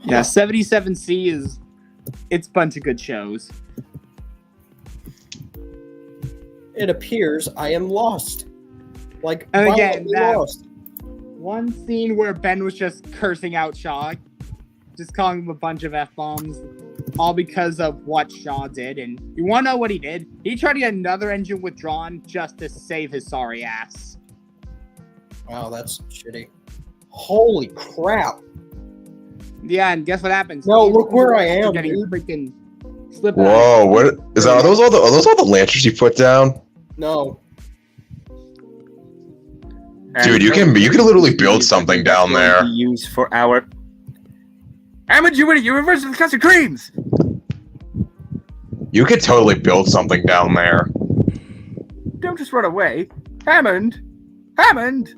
Yeah, 77C it's a bunch of good shows. It appears I am lost. Like, And again, violently that- lost. One scene where Ben was just cursing out Shaw, just calling him a bunch of F-bombs, all because of what Shaw did. And you want to know what he did? He tried to get another engine withdrawn just to save his sorry ass. Wow, that's shitty. Holy crap. Yeah, and guess what happens? No, These look where I engines are am, getting dude. freaking slipped. Whoa, what is that? Are those all the lanterns you put down? No. Dude, you can literally build something down there. Be used for our. Hammond, you reverse the custard creams. You could totally build something down there. Don't just run away, Hammond. Hammond.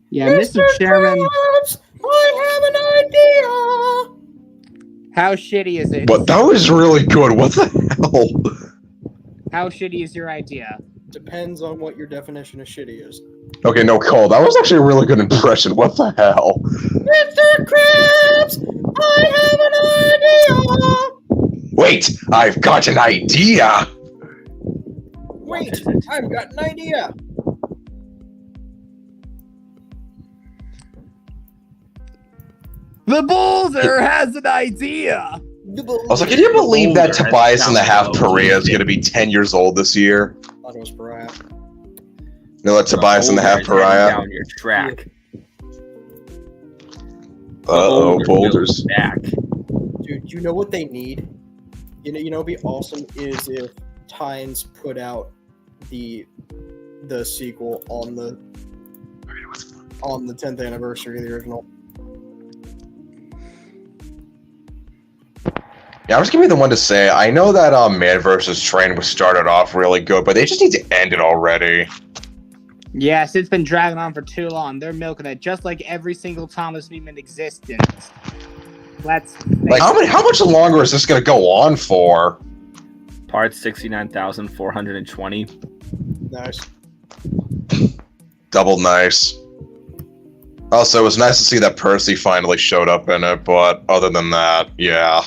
Yeah, Mr. Chairman, Krabs, I have an idea. how shitty is it? But that was really good. What the hell? How shitty is your idea? Depends on what your definition of shitty is. Okay, no, Cole, that was actually a really good impression. What the hell? Mr. Krabs, I have an idea. Wait, I've got an idea. Wait, I've got an idea. The Bullzer has an idea! I was like, can you believe that Tobias and the Half Pariah is going to be 10 years old this year? I thought it was Pariah. No, that Tobias and the Half Pariah. Down your track. Uh-oh, boulders. Back. Dude, you know what they need? You know, what'd be awesome is if Tynes put out the sequel on the 10th anniversary of the original. Yeah, I'm just gonna be the one to say, I know that Man vs. Train was started off really good, but they just need to end it already. Yes, it's been dragging on for too long. They're milking it just like every single Thomas Newman existence. Let's Like, how much longer is this gonna go on for? Part 69,420. Nice. Double nice. Also, it was nice to see that Percy finally showed up in it, but other than that, yeah.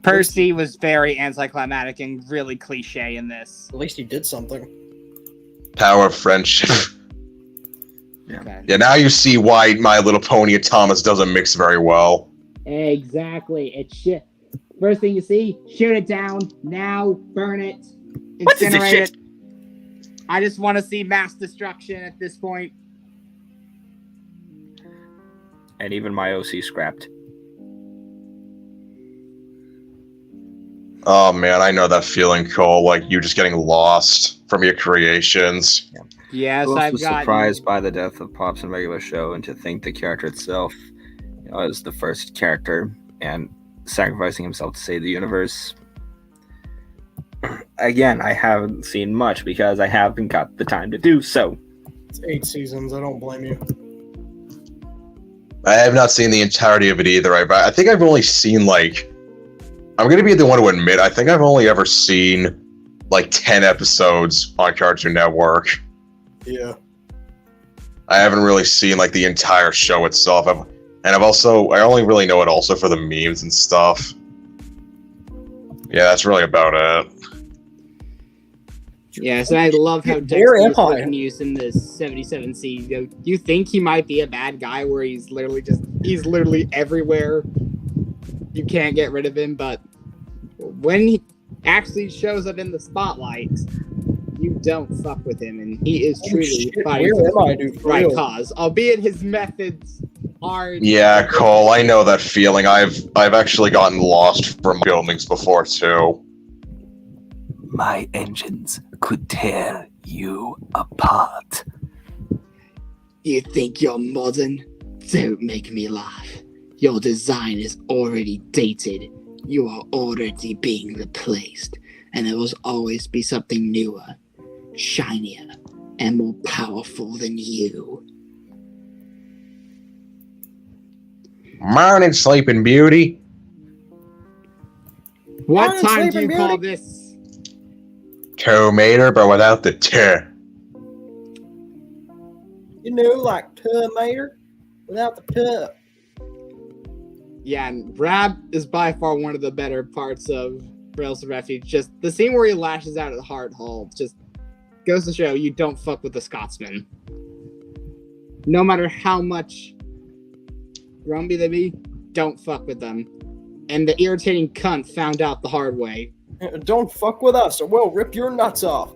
Percy was very anticlimactic and really cliche in this. At least he did something. Power of friendship. Okay. Yeah, now you see why My Little Pony and Thomas doesn't mix very well. Exactly. It's shit. First thing you see, shoot it down. Now, burn it. What is this Incinerate shit? it. I just want to see mass destruction at this point. And even my OC scrapped. Oh man, I know that feeling, Cole. Like you just getting lost from your creations. Yes, Who else I've was got. surprised by the death of Pops in regular show, and to think the character itself, as the first character and sacrificing himself to save the universe. Again, I haven't seen much because I haven't got the time to do so. It's 8 seasons. I don't blame you. I have not seen the entirety of it either. I think I've only seen like. I'm gonna be the one to admit. I think I've only ever seen like 10 episodes on Cartoon Network. Yeah. I haven't really seen like the entire show itself. I only really know it also for the memes and stuff. Yeah, that's really about it. Yes, and I love how Where Dexter am is I? looking used in this 77C. Do you think he might be a bad guy where he's literally everywhere? You can't get rid of him, but when he actually shows up in the spotlight, you don't fuck with him, and he is truly shit, fighting where for am I, the dude? For right real? cause, albeit his methods are. Yeah, Cole, I know that feeling. I've actually gotten lost from buildings before too. My engines could tear you apart. You think you're modern? Don't make me laugh. Your design is already dated. You are already being replaced, and there will always be something newer, shinier, and more powerful than you. Morning, Sleeping Beauty. What Morning, time do you Sleeping call Beauty. this? Tomato, but without the T. You know, like tomato without the tub. Yeah, and Rab is by far one of the better parts of Rails of Refuge. Just the scene where he lashes out at the Hard Hall just goes to show you don't fuck with the Scotsman. No matter how much grumpy they be, don't fuck with them. And the irritating cunt found out the hard way. Don't fuck with us or we'll rip your nuts off.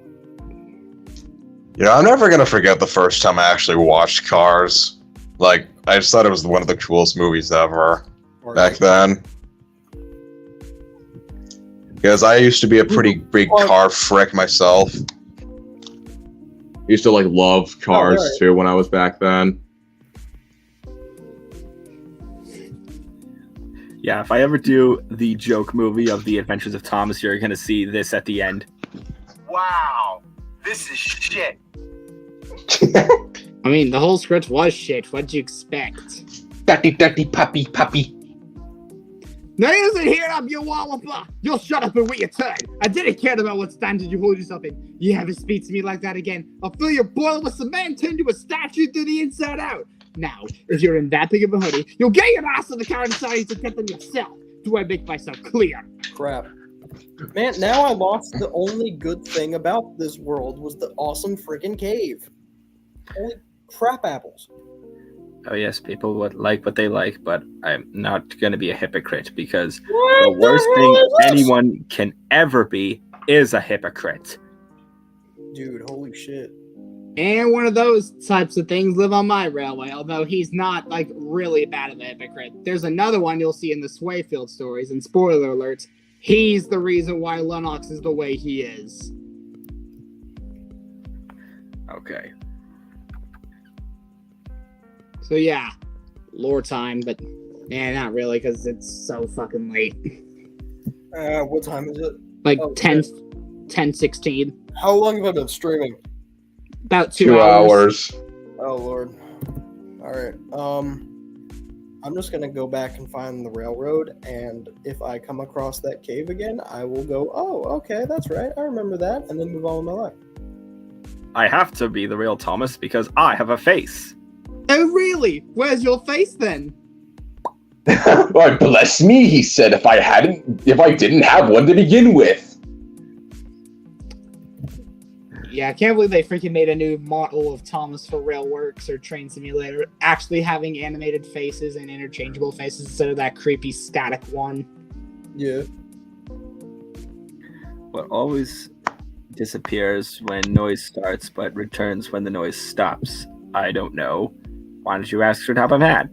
I'm never gonna forget the first time I actually watched Cars. Like, I just thought it was one of the coolest movies ever back then. Because I used to be a pretty big car frick myself. Used to like love cars right. too when I was back then. Yeah, if I ever do the joke movie of The Adventures of Thomas, you're gonna see this at the end. Wow, this is shit. I mean, the whole script was shit. What'd you expect? Dirty puppy. Now isn't here up, you wallopper! You'll shut up and wait your turn! I didn't care about what standard you hold yourself in. You ever speak to me like that again, I'll fill your boiler with cement, turn you a statue through the inside out! Now, if you're in that big of a hoodie, you'll get your ass to the car and decide to get them yourself! Do I make myself clear? Crap. Man, now I lost the only good thing about this world was the awesome freaking cave. Holy crap apples. Oh yes, people would like what they like, but I'm not gonna be a hypocrite because the worst thing anyone can ever be is a hypocrite. Dude, holy shit. And one of those types of things live on my railway, although he's not, like, really bad of a hypocrite. There's another one you'll see in the Swayfield stories, and spoiler alerts, he's the reason why Lennox is the way he is. Okay. So yeah, lore time, but not really, because it's so fucking late. What time is it? Like Oh, 10:16. How long have I been streaming? About 2 hours. Oh lord. Alright. I'm just gonna go back and find the railroad, and if I come across that cave again, I will go, oh, okay, that's right, I remember that, and then move on with my life. I have to be the real Thomas because I have a face. Oh really? Where's your face then? Why, bless me, he said, if I didn't have one to begin with. Yeah, I can't believe they freaking made a new model of Thomas for Railworks or Train Simulator, actually having animated faces and interchangeable faces instead of that creepy static one. Yeah. What always disappears when noise starts but returns when the noise stops? I don't know. Why don't you ask for top of hat?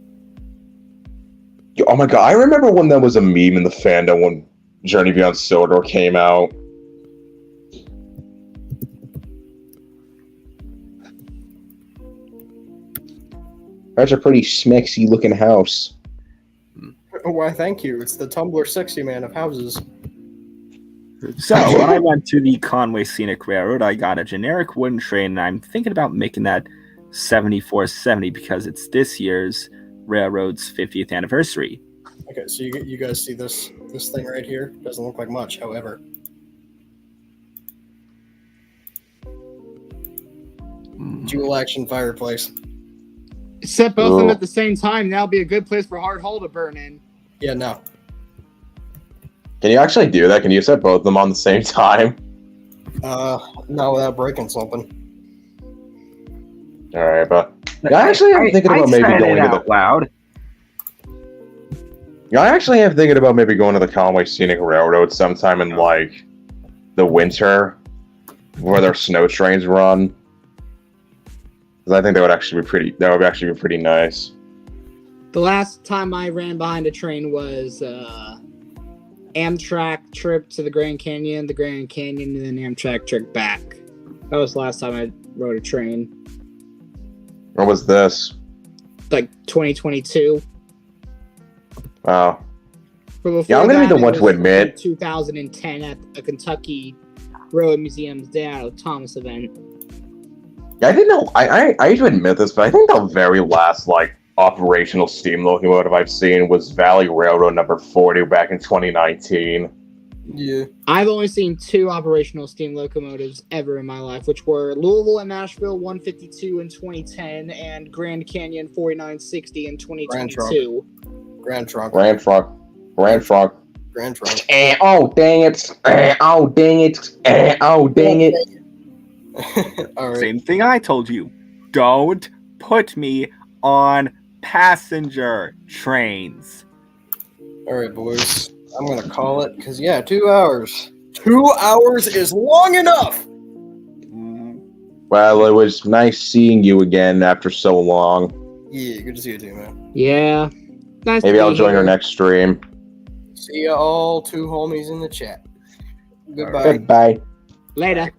Oh my god, I remember when that was a meme in the fandom when Journey Beyond Sodor came out. That's a pretty smexy looking house. Why, thank you. It's the Tumblr 60 man of houses. So, when I went to the Conway Scenic Railroad, I got a generic wooden train, and I'm thinking about making that 7470 because it's this year's railroad's 50th anniversary. Okay, so you guys see this thing right here? Doesn't look like much, however. Dual action fireplace. Set both of them at the same time, that'll be a good place for Hard Hall to burn in. Yeah, no. Can you actually do that? Can you set both of them on the same time? Not without breaking something. Alright, but I actually am thinking about maybe going to the loud. Yeah, I actually am thinking about maybe going to the Conway Scenic Railroad sometime in like the winter, where their snow trains run. Because I think that would actually be pretty nice. The last time I ran behind a train was Amtrak trip to the Grand Canyon, and then Amtrak trip back. That was the last time I rode a train. What was this? Like 2022. Oh. But before Yeah, I'm gonna be that, the one it to was admit. 2010 at a Kentucky Railroad Museum's Day Out of Thomas event. Yeah, I didn't know. I hate to admit this, but I think the very last like operational steam locomotive I've seen was Valley Railroad number 40 back in 2019. Yeah. I've only seen 2 operational steam locomotives ever in my life, which were Louisville and Nashville 152 in 2010 and Grand Canyon 4960 in 2022. Grand Trunk. Grand Trunk. Grand Trunk. Oh, dang it. Oh, dang it. Oh, dang it. All right. Same thing I told you. Don't put me on passenger trains. All right, boys. I'm gonna call it because 2 hours. 2 hours is long enough. Well, it was nice seeing you again after so long. Yeah, good to see you too, man. Yeah. Nice Maybe to I'll be join here. our next stream. See ya all 2 homies in the chat. Goodbye. Goodbye. Later.